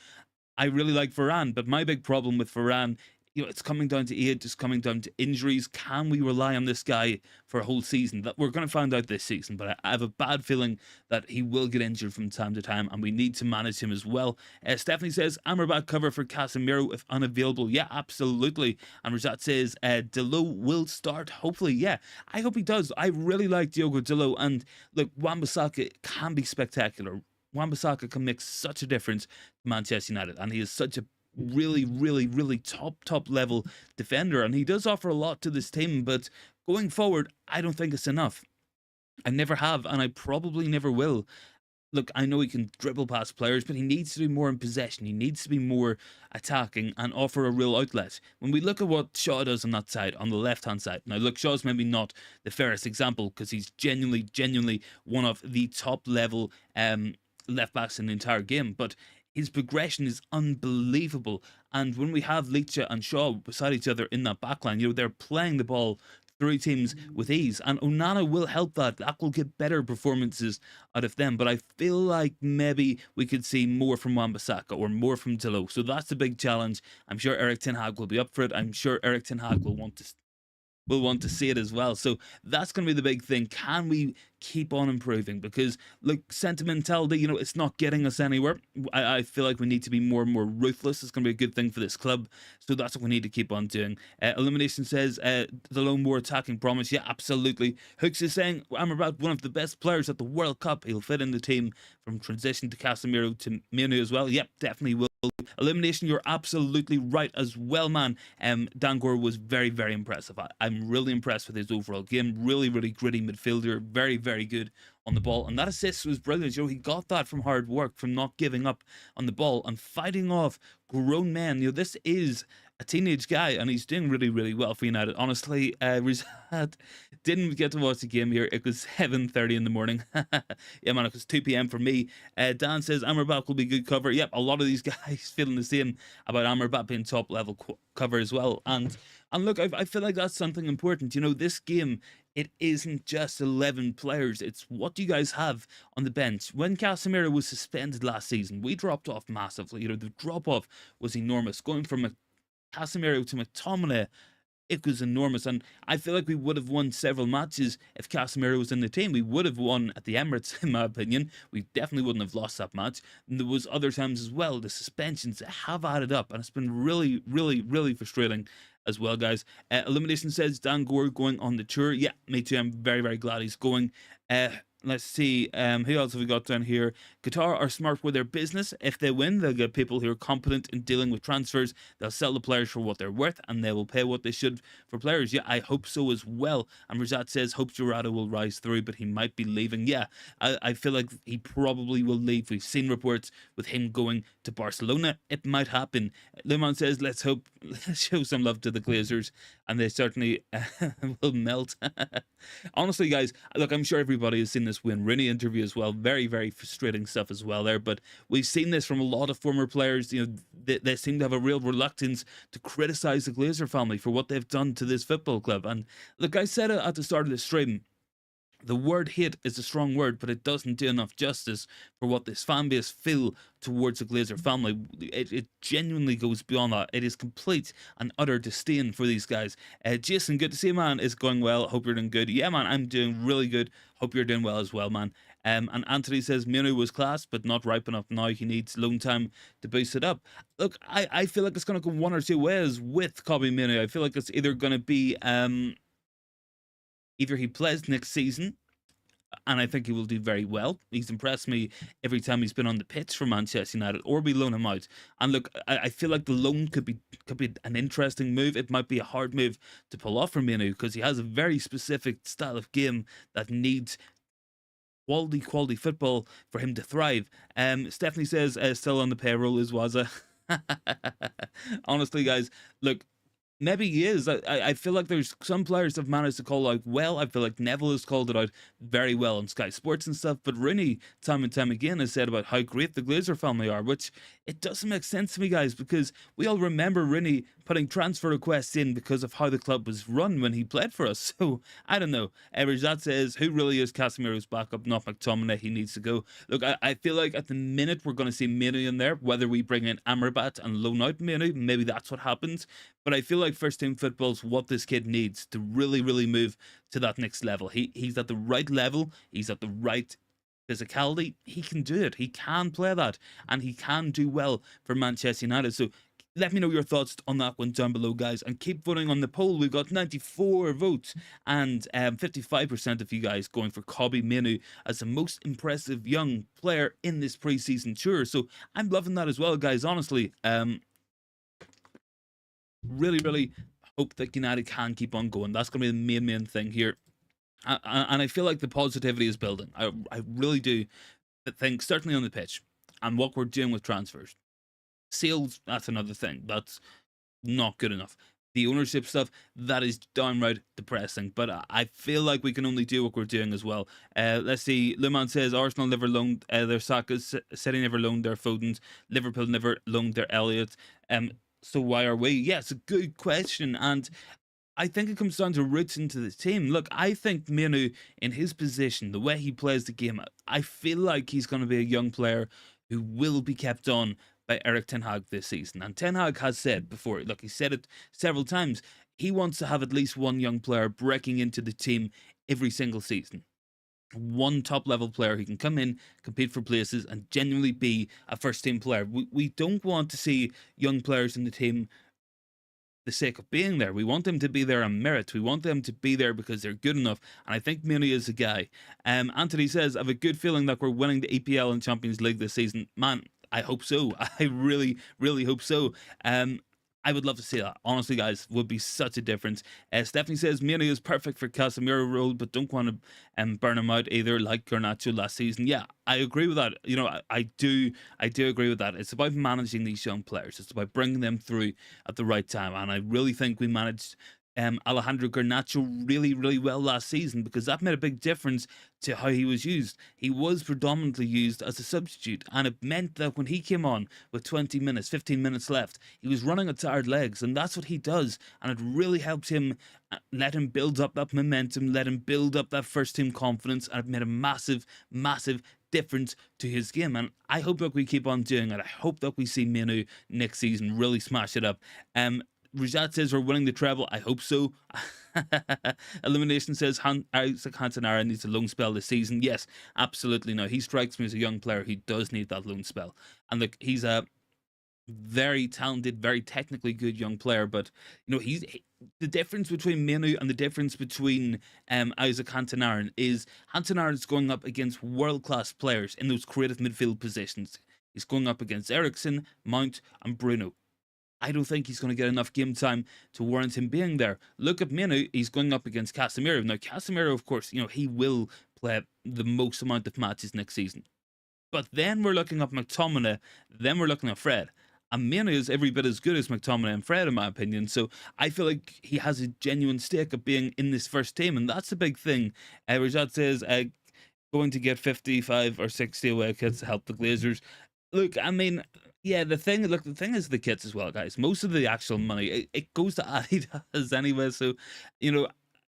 I really like Varane, but my big problem with Varane it's coming down to age, it's coming down to injuries. Can we rely on this guy for a whole season? That we're going to find out this season, but I have a bad feeling that he will get injured from time to time, and we need to manage him as well. Stephanie says, Amrabat cover for Casemiro if unavailable. Yeah, absolutely. And Rajat says, Dalot will start, hopefully. Yeah, I hope he does. I really like Diogo Dalot, and look, Wan-Bissaka can be spectacular. Wan-Bissaka can make such a difference to Manchester United, and he is such a really top level defender, and he does offer a lot to this team, but going forward I don't think it's enough. I never have, and I probably never will. Look, I know he can dribble past players, but he needs to do more in possession. He needs to be more attacking and offer a real outlet. When we look at what Shaw does on that side, on the left-hand side, now look, Shaw's maybe not the fairest example because he's genuinely one of the top level left backs in the entire game, but his progression is unbelievable. And when we have Leitch and Shaw beside each other in that backline, they're playing the ball through teams with ease. And Onana will help that. That will get better performances out of them. But I feel like maybe we could see more from Wan-Bissaka or more from Dalot. So that's the big challenge. I'm sure Erik Tn Hag will be up for it. I'm sure Erik Tn Hag will want to see it as well. So that's going to be the big thing. Can we keep on improving? Because look, sentimentality, it's not getting us anywhere. I feel like we need to be more and more ruthless. It's going to be a good thing for this club. So that's what we need to keep on doing. Elimination says the lone more attacking promise. Yeah, absolutely. Hooks is saying Amrabat, one of the best players at the World Cup. He'll fit in the team from transition to Casemiro to Manu as well. Yep, definitely will. Elimination, you're absolutely right as well, man. Dangor was very impressive. I'm really impressed with his overall game. Really gritty midfielder. Very good on the ball. And that assist was brilliant. He got that from hard work, from not giving up on the ball and fighting off grown men. This is a teenage guy, and he's doing really well for United. Honestly, Rizad didn't get to watch the game here. It was 7:30 in the morning. Yeah, man, it was 2 p.m. for me. Dan says Amrabat will be good cover. Yep, a lot of these guys feeling the same about Amrabat being top level cover as well. And look, I feel like that's something important. This game, it isn't just 11 players. It's what do you guys have on the bench. When Casemiro was suspended last season, we dropped off massively. The drop off was enormous. Going from Casemiro to McTominay, it was enormous. And I feel like we would have won several matches if Casemiro was in the team. We would have won at the Emirates, in my opinion. We definitely wouldn't have lost that match. And there was other times as well. The suspensions have added up, and it's been really frustrating as well, guys. Elimination says Dan Gore going on the tour. Yeah, me too. I'm very glad he's going. Let's see, who else have we got down here? Qatar are smart with their business. If they win, they'll get people who are competent in dealing with transfers. They'll sell the players for what they're worth, and they will pay what they should for players. Yeah, I hope so as well. And Rajat says, hope Jurado will rise through, but he might be leaving. Yeah, I feel like he probably will leave. We've seen reports with him going to Barcelona. It might happen. Lyon says, let's show some love to the Glazers, and they certainly will melt. Honestly, guys, look, I'm sure everybody has seen this Wayne Rooney interview as well. Very frustrating stuff as well there. But we've seen this from a lot of former players. They seem to have a real reluctance to criticize the Glazer family for what they've done to this football club. And look, I said it at the start of the stream. The word hate is a strong word, but it doesn't do enough justice for what this fan base feel towards the Glazer family. It genuinely goes beyond that. It is complete and utter disdain for these guys. Jason, good to see you, man. Is going well. Hope you're doing good. Yeah, man, I'm doing really good. Hope you're doing well as well, man. And Anthony says Minu was class, but not ripe enough now. He needs long time to boost it up. Look, I feel like it's going to go one or two ways with Kobe Minu. I feel like it's either going to be either he plays next season, and I think he will do very well. He's impressed me every time he's been on the pitch for Manchester United, or we loan him out. And look, I feel like the loan could be an interesting move. It might be a hard move to pull off for Minu because he has a very specific style of game that needs quality football for him to thrive. Stephanie says still on the payroll is Waza. Honestly, guys, look, maybe he is. I feel like there's some players have managed to call out well. I feel like Neville has called it out very well on Sky Sports and stuff. But Rooney, time and time again, has said about how great the Glazer family are, which it doesn't make sense to me, guys, because we all remember Rooney putting transfer requests in because of how the club was run when he played for us. So, I don't know. That says, who really is Casemiro's backup? Not McTominay. He needs to go. Look, I feel like at the minute we're going to see Manu in there, whether we bring in Amrabat and loan out Manu. Maybe that's what happens. But I feel like first team football's what this kid needs to really, really move to that next level. He's at the right level. He's at the right physicality. He can do it. He can play that, and he can do well for Manchester United. So let me know your thoughts on that one down below, guys, and keep voting on the poll. We've got 94 votes, and 55% of you guys going for Kolo-Muani as the most impressive young player in this preseason tour. So I'm loving that as well, guys. Honestly, really, really hope that United can keep on going. That's going to be the main thing here. And I feel like the positivity is building. I really do think, certainly on the pitch, and what we're doing with transfers. Sales, that's another thing. That's not good enough. The ownership stuff, that is downright depressing. But I feel like we can only do what we're doing as well. Let's see. Lyon says Arsenal never loaned their Saka's, City never loaned their Fodens, Liverpool never loaned their Elliott. So why are we? Yeah, it's a good question. And I think it comes down to roots into the team. Look, I think Manu, in his position, the way he plays the game, I feel like he's going to be a young player who will be kept on by Erik Tn Hag this season. And Ten Hag has said before, look, he said it several times, he wants to have at least one young player breaking into the team every single season. One top level player who can come in, compete for places, and genuinely be a first team player. We don't want to see young players in the team the sake of being there. We want them to be there on merit. We want them to be there because they're good enough. And I think Muni is a guy. Anthony says, I have a good feeling that we're winning the EPL and Champions League this season. Man, I hope so. I really, really hope so. I would love to see that. Honestly, guys, would be such a difference. Stephanie says Muni is perfect for Casemiro role, but don't want to burn him out either, like Garnacho last season. Yeah, I agree with that. You know, I do agree with that. It's about managing these young players. It's about bringing them through at the right time, and I really think we managed Alejandro Garnacho really, really well last season, because that made a big difference to how he was used. He was predominantly used as a substitute, and it meant that when he came on with 20 minutes, 15 minutes left, he was running at tired legs, and that's what he does, and it really helped him, let him build up that momentum, let him build up that first team confidence, and it made a massive, massive difference to his game. And I hope that we keep on doing it. I hope that we see Manu next season really smash it up. Rajat says we're winning the treble. I hope so. Elimination says Isaac Cantona needs a loan spell this season. Yes, absolutely. No, he strikes me as a young player who does need that loan spell. And look, he's a very talented, very technically good young player. But you know, the difference between Manu and the difference between Isaac Cantona is Cantona is going up against world class players in those creative midfield positions. He's going up against Eriksen, Mount, and Bruno. I don't think he's going to get enough game time to warrant him being there. Look at Manu, he's going up against Casemiro. Now, Casemiro, of course, you know, he will play the most amount of matches next season. But then we're looking at McTominay, then we're looking at Fred. And Manu is every bit as good as McTominay and Fred, in my opinion. So I feel like he has a genuine stake of being in this first team, and that's a big thing. Rajat says, going to get 55 or 60 away kits to help the Glazers. Look, I mean, yeah, the thing is the kits as well, guys. Most of the actual money, it goes to Adidas anyway. So, you know,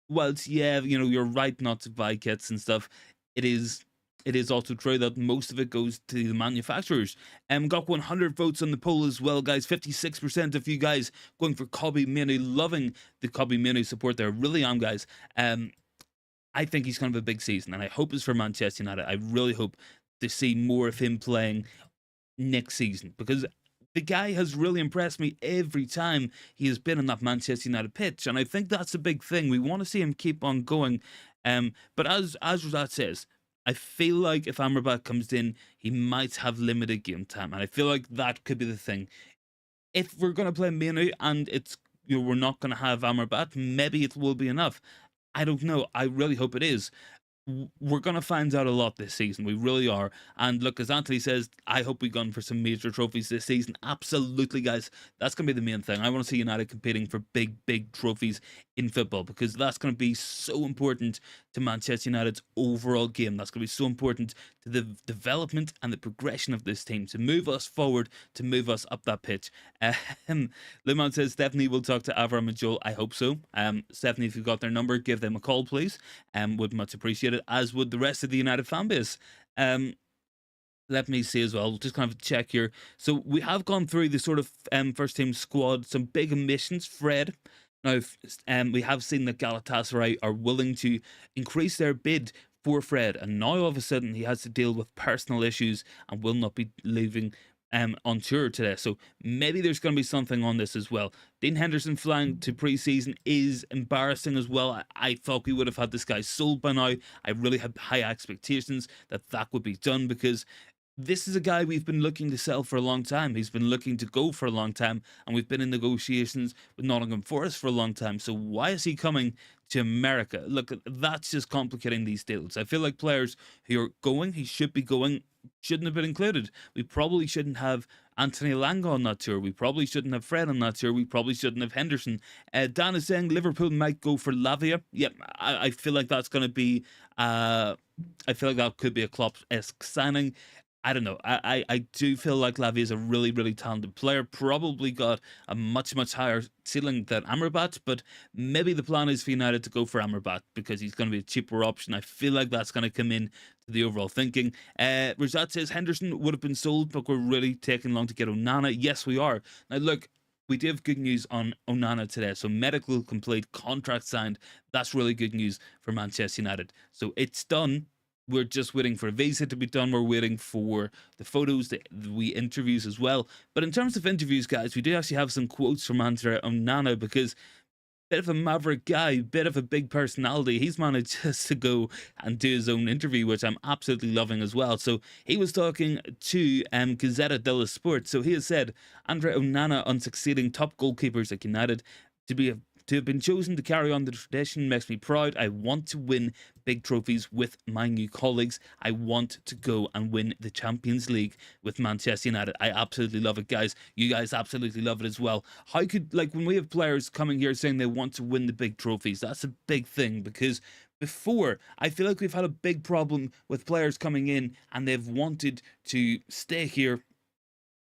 whilst, yeah, you know, you're right not to buy kits and stuff, it is also true that most of it goes to the manufacturers. Got 100 votes on the poll as well, guys. 56% of you guys going for Kolo-Muani, loving the Kolo-Muani support there. Really am, guys. I think he's going to have a big season, and I hope it's for Manchester United. I really hope to see more of him playing next season, because the guy has really impressed me every time he has been on that Manchester United pitch, and I think that's a big thing. We want to see him keep on going. But as Rajat says, I feel like if Amrabat comes in, he might have limited game time, and I feel like that could be the thing. If we're going to play Manu and it's, you know, we're not going to have Amrabat, maybe it will be enough. I don't know. I really hope it is. We're going to find out a lot this season. We really are. And look, as Anthony says, I hope we gun for some major trophies this season. Absolutely, guys. That's going to be the main thing. I want to see United competing for big, big trophies in football, because that's going to be so important to Manchester United's overall game. That's going to be so important to the development and the progression of this team, to move us forward, to move us up that pitch. Limon says, Stephanie will talk to Avram and Joel. I hope so. Stephanie, if you've got their number, give them a call, please. Would much appreciate it, as would the rest of the United fan base. Let me see as well. Just kind of check here. So we have gone through the sort of first team squad, some big omissions. Fred. Now, we have seen that Galatasaray are willing to increase their bid for Fred, and now all of a sudden he has to deal with personal issues and will not be leaving on tour today. So maybe there's going to be something on this as well. Dean Henderson flying to preseason is embarrassing as well. I thought we would have had this guy sold by now. I really had high expectations that that would be done, because this is a guy we've been looking to sell for a long time. He's been looking to go for a long time, and we've been in negotiations with Nottingham Forest for a long time. So why is he coming to America? Look, that's just complicating these deals. I feel like players who are going, he should be going, shouldn't have been included. We probably shouldn't have Anthony Lang on that tour. We probably shouldn't have Fred on that tour. We probably shouldn't have Henderson. Dan is saying Liverpool might go for Lavia. Yep, I feel like that's going to be. I feel like that could be a Klopp-esque signing. I don't know. I do feel like Lavia is a really, really talented player. Probably got a much, much higher ceiling than Amrabat, but maybe the plan is for United to go for Amrabat because he's going to be a cheaper option. I feel like that's going to come in to the overall thinking. Rajat says Henderson would have been sold, but we're really taking long to get Onana. Yes, we are. Now, look, we do have good news on Onana today. So medical complete, contract signed. That's really good news for Manchester United. So it's done. We're just waiting for a visa to be done. We're waiting for the photos, the interviews as well. But in terms of interviews, guys, we do actually have some quotes from Andre Onana, because bit of a maverick guy, bit of a big personality. He's managed just to go and do his own interview, which I'm absolutely loving as well. So he was talking to Gazzetta dello Sport. So he has said, Andre Onana on succeeding top goalkeepers at United, to have been chosen to carry on the tradition makes me proud. I want to win big trophies with my new colleagues. I want to go and win the Champions League with Manchester United. I absolutely love it, guys. You guys absolutely love it as well. How could, like, when we have players coming here saying they want to win the big trophies, that's a big thing, because before, I feel like we've had a big problem with players coming in and they've wanted to stay here,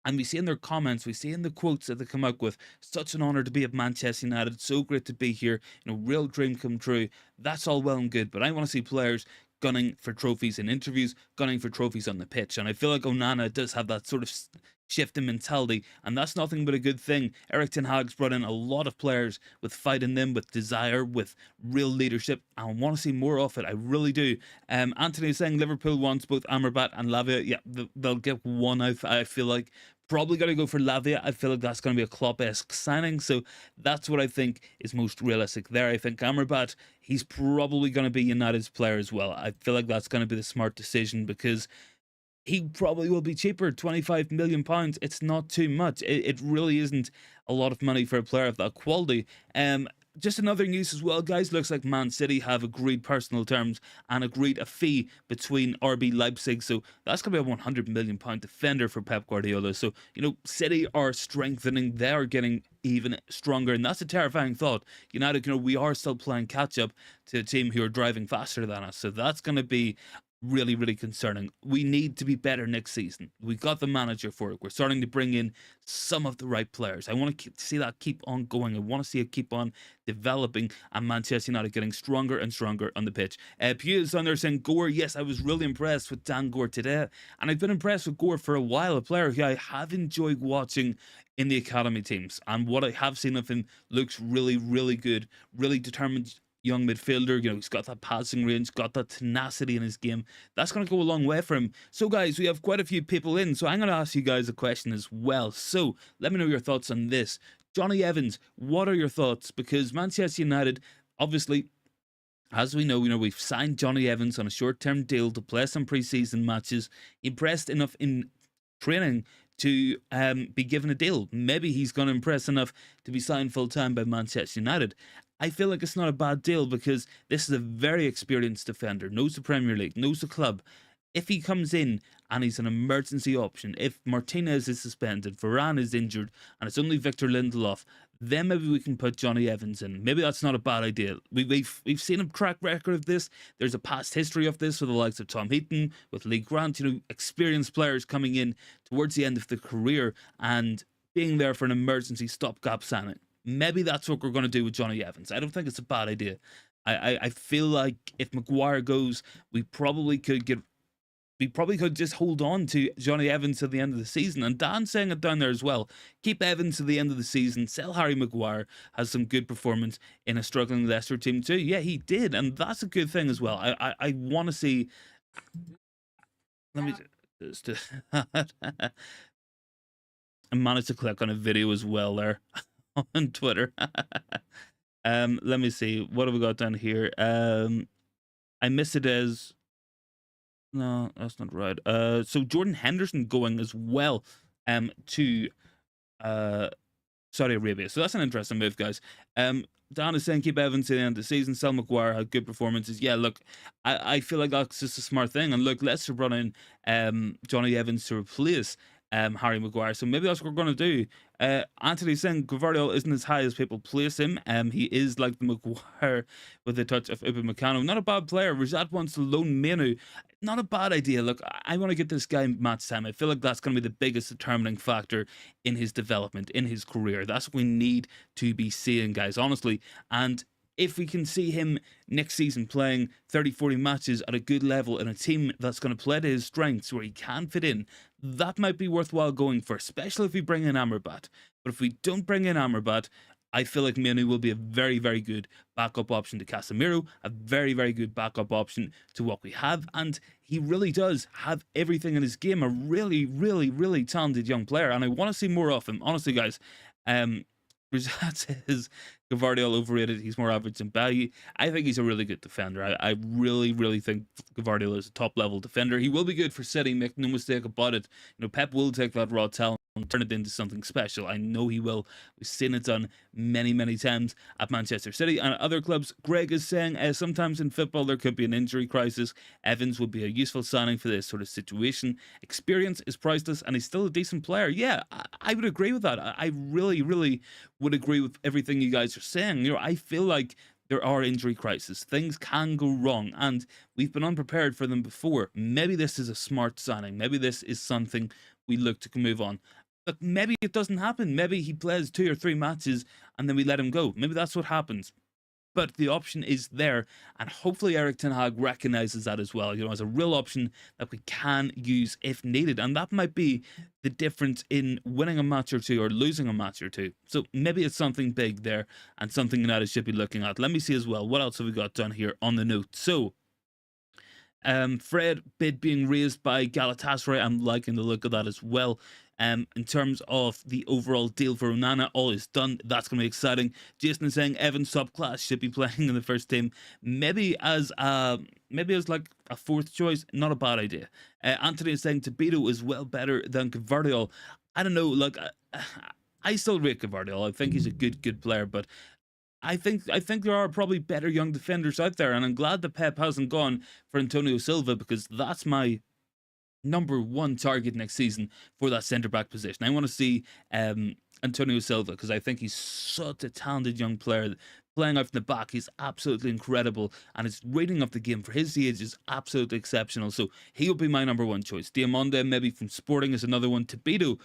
and we see in their comments, we see in the quotes that they come out with, such an honour to be at Manchester United, so great to be here, real dream come true. That's all well and good, but I want to see players gunning for trophies in interviews, gunning for trophies on the pitch. And I feel like Onana does have that sort of shift in mentality, and that's nothing but a good thing. Erik Tn Hag's brought in a lot of players with fight in them, with desire, with real leadership. I want to see more of it. I really do. Anthony is saying Liverpool wants both Amrabat and Lavia. Yeah, they'll get one out. I feel like probably going to go for Lavia. I feel like that's going to be a Klopp-esque signing. So that's what I think is most realistic there. I think Amrabat, he's probably going to be United's player as well. I feel like that's going to be the smart decision, because he probably will be cheaper. £25 million. It's not too much. It really isn't a lot of money for a player of that quality. Just another news as well, guys. Looks like Man City have agreed personal terms and agreed a fee between RB Leipzig. So that's going to be a £100 million defender for Pep Guardiola. So, City are strengthening. They are getting even stronger. And that's a terrifying thought. United, we are still playing catch up to a team who are driving faster than us. So that's going to be really, really concerning. We need to be better next season. We got the manager for it. We're starting to bring in some of the right players. I want to see that keep on going. I want to see it keep on developing, and Manchester United getting stronger and stronger on the pitch. Pew is on there saying, Gore, yes, I was really impressed with Dan Gore today. And I've been impressed with Gore for a while, a player who I have enjoyed watching in the academy teams. And what I have seen of him looks really, really good, really determined young midfielder. He's got that passing range, got that tenacity in his game. That's going to go a long way for him. So, guys, we have quite a few people in, so I'm going to ask you guys a question as well. So, let me know your thoughts on this. Johnny Evans, what are your thoughts? Because Manchester United, obviously, as we know, we've signed Johnny Evans on a short-term deal to play some pre-season matches. Impressed enough in training to be given a deal. Maybe he's going to impress enough to be signed full-time by Manchester United. I feel like it's not a bad deal, because this is a very experienced defender, knows the Premier League, knows the club. If he comes in and he's an emergency option, if Martinez is suspended, Varane is injured, and it's only Victor Lindelof, then maybe we can put Johnny Evans in. Maybe that's not a bad idea. We've seen a track record of this. There's a past history of this with the likes of Tom Heaton, with Lee Grant, experienced players coming in towards the end of their career and being there for an emergency stopgap signing. Maybe that's what we're going to do with Johnny Evans. I don't think it's a bad idea. I feel like if Maguire goes, we probably could get we probably could just hold on to Johnny Evans to the end of the season. And Dan's saying it down there as well. Keep Evans to the end of the season. Sell Harry Maguire. Has some good performance in a struggling Leicester team too. Yeah, he did. And that's a good thing as well. I want to see... Let me just... I managed to click on a video as well there on Twitter. Let me see. What have we got down here? I missed it as... No, that's not right. So Jordan Henderson going as well to Saudi Arabia. So that's an interesting move, guys. Dan is saying keep Evans to the end of the season. Sell Maguire, had good performances. Yeah, look, I feel like that's just a smart thing. And look, let's run in Johnny Evans to replace Harry Maguire. So maybe that's what we're going to do. Anthony's saying Gvardiol isn't as high as people place him. He is like the Maguire with a touch of Upamecano. Not a bad player. Rajat wants to loan Manu. Not a bad idea. Look, I want to get this guy match time. I feel like that's going to be the biggest determining factor in his development, in his career. That's what we need to be seeing, guys, honestly. And if we can see him next season playing 30, 40 matches at a good level in a team that's going to play to his strengths where he can fit in, that might be worthwhile going for, especially if we bring in Amrabat. But if we don't bring in Amrabat, I feel like Manu will be a very, very good backup option to Casemiro, a very, very good backup option to what we have. And he really does have everything in his game. A really, really, really talented young player. And I want to see more of him. Honestly, guys, Rizat says Gvardiol overrated. He's more average than Bailly. I think he's a really good defender. I really, really think Gvardiol is a top-level defender. He will be good for City, make no mistake about it. You know, Pep will take that raw talent and turn it into something special. I know he will. We've seen it done many, many times at Manchester City and at other clubs. Greg is saying sometimes in football there could be an injury crisis. Evans would be a useful signing for this sort of situation. Experience is priceless and he's still a decent player. Yeah, I would agree with that. I really, really would agree with everything you guys are saying. You know, I feel like there are injury crises. Things can go wrong, and we've been unprepared for them before. Maybe this is a smart signing. Maybe this is something we look to move on. But maybe it doesn't happen. Maybe he plays 2 or 3 matches and then we let him go. Maybe that's what happens. But the option is there, and hopefully Erik Tn Hag recognizes that as well, you know, as a real option that we can use if needed. And that might be the difference in winning a match or two or losing a match or two. So maybe it's something big there and something United should be looking at. Let me see as well. What else have we got done here on the note? So, Fred bid being raised by Galatasaray. I'm liking the look of that as well. In terms of the overall deal for Onana, all is done. That's going to be exciting. Jason is saying Evans top class, should be playing in the first team. Maybe as like a 4th choice, not a bad idea. Anthony is saying Tobito is well better than Gvardiol. I don't know, like I still rate Gvardiol. I think he's a good player, but I think there are probably better young defenders out there, and I'm glad that Pep hasn't gone for Antonio Silva, because that's my number 1 target next season for that centre-back position. I want to see Antonio Silva, because I think he's such a talented young player. Playing out from the back, he's absolutely incredible, and his reading of the game for his age is absolutely exceptional. So he'll be my number 1 choice. Diamonde, maybe from Sporting, is another one. Tobito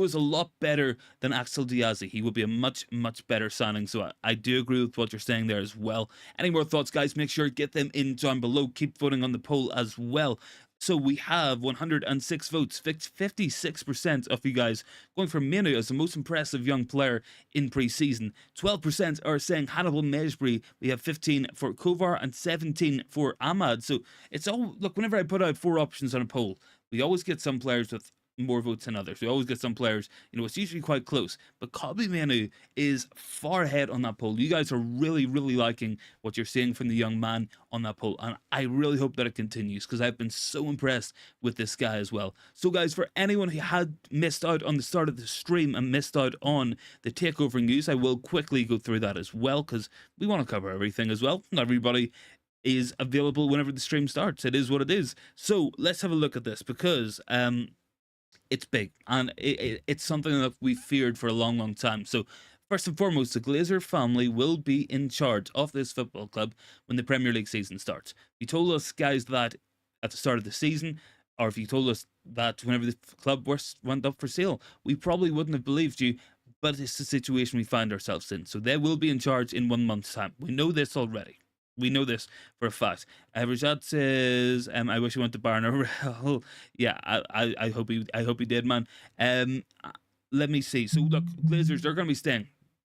is a lot better than Axel Diazy. He would be a much, much better signing. So I do agree with what you're saying there as well. Any more thoughts, guys? Make sure to get them in down below. Keep voting on the poll as well. So we have 106 votes, 56% of you guys going for Manu as the most impressive young player in pre-season. 12% are saying Hannibal Mejbri. We have 15 for Kovar and 17 for Ahmad. So it's all, look, whenever I put out 4 options on a poll, we always get some players with more votes than others. We always get some players, you know, it's usually quite close. But Kobbie Mainoo is far ahead on that poll. You guys are really, really liking what you're seeing from the young man on that poll. And I really hope that it continues, because I've been so impressed with this guy as well. So guys, for anyone who had missed out on the start of the stream and missed out on the takeover news, I will quickly go through that as well, because we want to cover everything as well. Not everybody is available whenever the stream starts. It is what it is. So let's have a look at this, because it's big, and it's something that we feared for a long, long time. So first and foremost, the Glazer family will be in charge of this football club when the Premier League season starts. If you told us, guys, that at the start of the season, or if you told us that whenever the club went up for sale, we probably wouldn't have believed you. But it's the situation we find ourselves in. So they will be in charge in 1 month's time. We know this already. We know this for a fact. Rajat says, "I wish he went to Bayern." Or yeah, I hope he did, man. Let me see. So look, Glazers, they're going to be staying.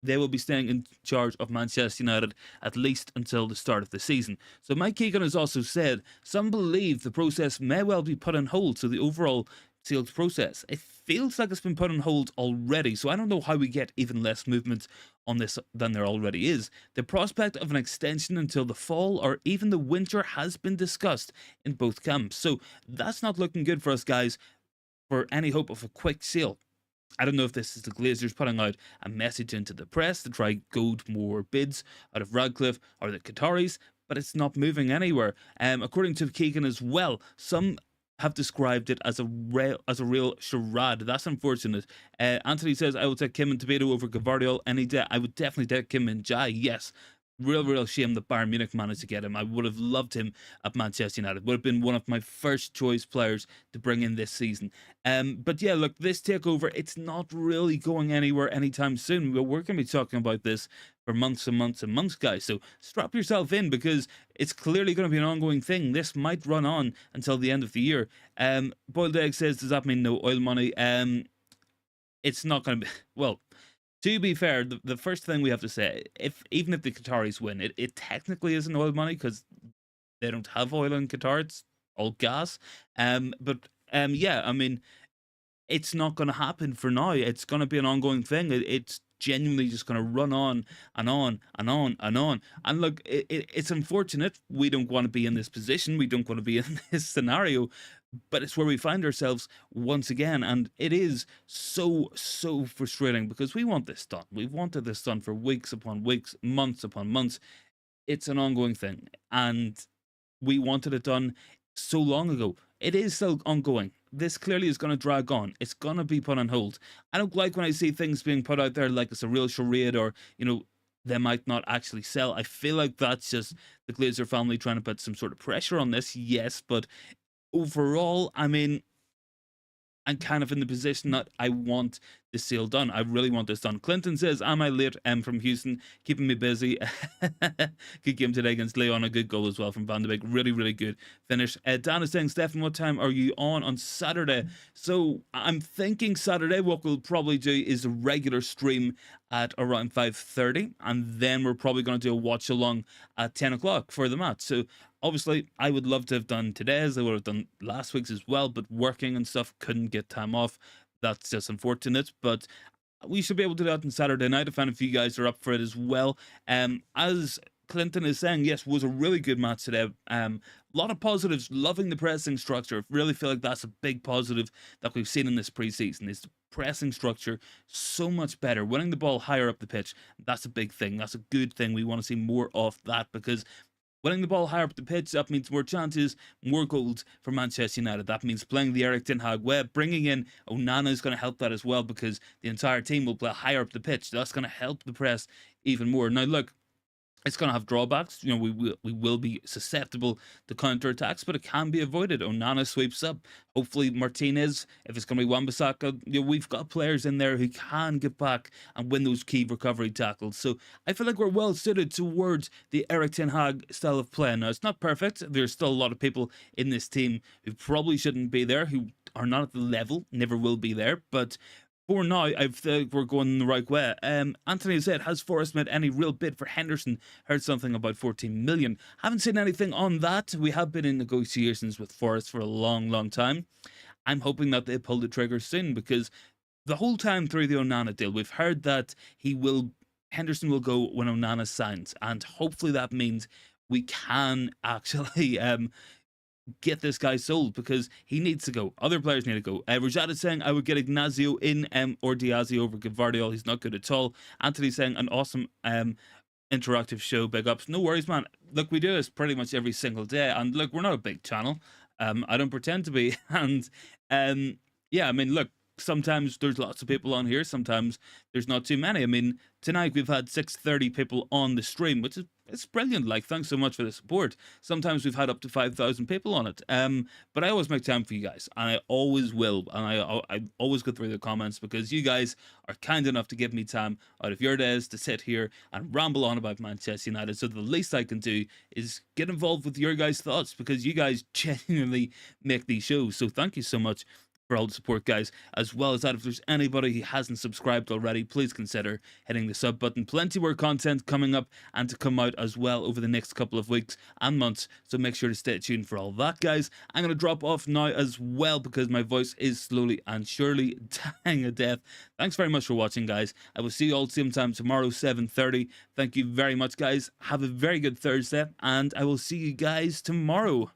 They will be staying in charge of Manchester United at least until the start of the season. So Mike Keegan has also said some believe the process may well be put on hold. So the overall sales process, it feels like it's been put on hold already. So I don't know how we get even less movement on this than there already is. The prospect of an extension until the fall or even the winter has been discussed in both camps. So that's not looking good for us, guys, for any hope of a quick sale. I don't know if this is the Glazers putting out a message into the press to try goad more bids out of Radcliffe or the Qataris, but it's not moving anywhere. According to Keegan as well, some have described it as a real charade. That's unfortunate. Anthony says, I will take Kim and Tobato over Gavardiol any day. I would definitely take Kim and Jai, yes. Real shame that Bayern Munich managed to get him. I would have loved him at Manchester United. Would have been one of my first choice players to bring in this season. But yeah, look, this takeover, it's not really going anywhere anytime soon. We're going to be talking about this for months and months and months, guys. So strap yourself in because it's clearly going to be an ongoing thing. This might run on until the end of the year. Boiled Egg says, does that mean no oil money? It's not going to be, well, to be fair, the first thing we have to say, even if the Qataris win, it technically isn't oil money because they don't have oil in Qatar. It's all gas. Yeah, I mean, it's not going to happen for now. It's going to be an ongoing thing. It's genuinely just going to run on and on and on and on. And look, it's unfortunate. We don't want to be in this position. We don't want to be in this scenario. But it's where we find ourselves once again, and it is so frustrating because we want this done. We've wanted this done for weeks upon weeks, months upon months. It's an ongoing thing, and we wanted it done so long ago. It is still ongoing. This clearly is going to drag on. It's going to be put on hold. I don't like when I see things being put out there like it's a real charade or, you know, they might not actually sell. I feel like that's just the Glazer family trying to put some sort of pressure on this, yes, but overall, I mean, I'm kind of in the position that I want the sale done. I really want this done. Clinton says, am I late? From Houston, keeping me busy. Good game today against Lyon. A good goal as well from Van de Beek. Really good finish. Dan is saying, Stefan, what time are you on Saturday? So I'm thinking Saturday, what we'll probably do is a regular stream at around 5:30. And then we're probably going to do a watch along at 10 o'clock for the match. So obviously, I would love to have done today's. I would have done last week's as well, but working and stuff, couldn't get time off. That's just unfortunate, but we should be able to do that on Saturday night if any of you guys are up for it as well. As Clinton is saying, yes, was a really good match today. A lot of positives, loving the pressing structure. Really feel like that's a big positive that we've seen in this preseason is the pressing structure so much better. Winning the ball higher up the pitch, that's a big thing. That's a good thing. We want to see more of that because winning the ball higher up the pitch, that means more chances, more goals for Manchester United. That means playing the Erik Tn Hag way. Bringing in Onana is going to help that as well because the entire team will play higher up the pitch. That's going to help the press even more. Now, look, it's going to have drawbacks. You know, we will be susceptible to counter-attacks, but it can be avoided. Onana sweeps up. Hopefully Martinez, if it's going to be Wan-Bissaka, you know, we've got players in there who can get back and win those key recovery tackles. So I feel like we're well suited towards the Erik Tn Hag style of play. Now, it's not perfect. There's still a lot of people in this team who probably shouldn't be there, who are not at the level, never will be there, but for now, I think we're going the right way. Anthony said, has Forest made any real bid for Henderson? Heard something about 14 million. Haven't seen anything on that. We have been in negotiations with Forest for a long time. I'm hoping that they pull the trigger soon because the whole time through the Onana deal, we've heard that Henderson will go when Onana signs. And hopefully that means we can actually get this guy sold because he needs to go. Other players need to go. Rajat is saying I would get Ignacio in or Diazzi over Gavardiol. He's not good at all. Anthony saying an awesome interactive show. Big ups. No worries, man. Look, we do this pretty much every single day. And look, we're not a big channel. I don't pretend to be. And yeah, I mean, look, sometimes there's lots of people on here, sometimes there's not too many. I mean, tonight we've had 630 people on the stream, which is it's brilliant. Like, thanks so much for the support. Sometimes we've had up to 5,000 people on it. But I always make time for you guys, and I always will. And I always go through the comments because you guys are kind enough to give me time out of your days to sit here and ramble on about Manchester United. So the least I can do is get involved with your guys' thoughts because you guys genuinely make these shows. So thank you so much for all the support, guys. As well as that, if there's anybody who hasn't subscribed already, please consider hitting the sub button. Plenty more content coming up and to come out as well over the next couple of weeks and months, so make sure to stay tuned for all that, guys. I'm going to drop off now as well because my voice is slowly and surely dying a death. Thanks very much for watching, guys. I will see you all same time tomorrow, 7:30. Thank you very much, guys. Have a very good Thursday, and I will see you guys tomorrow.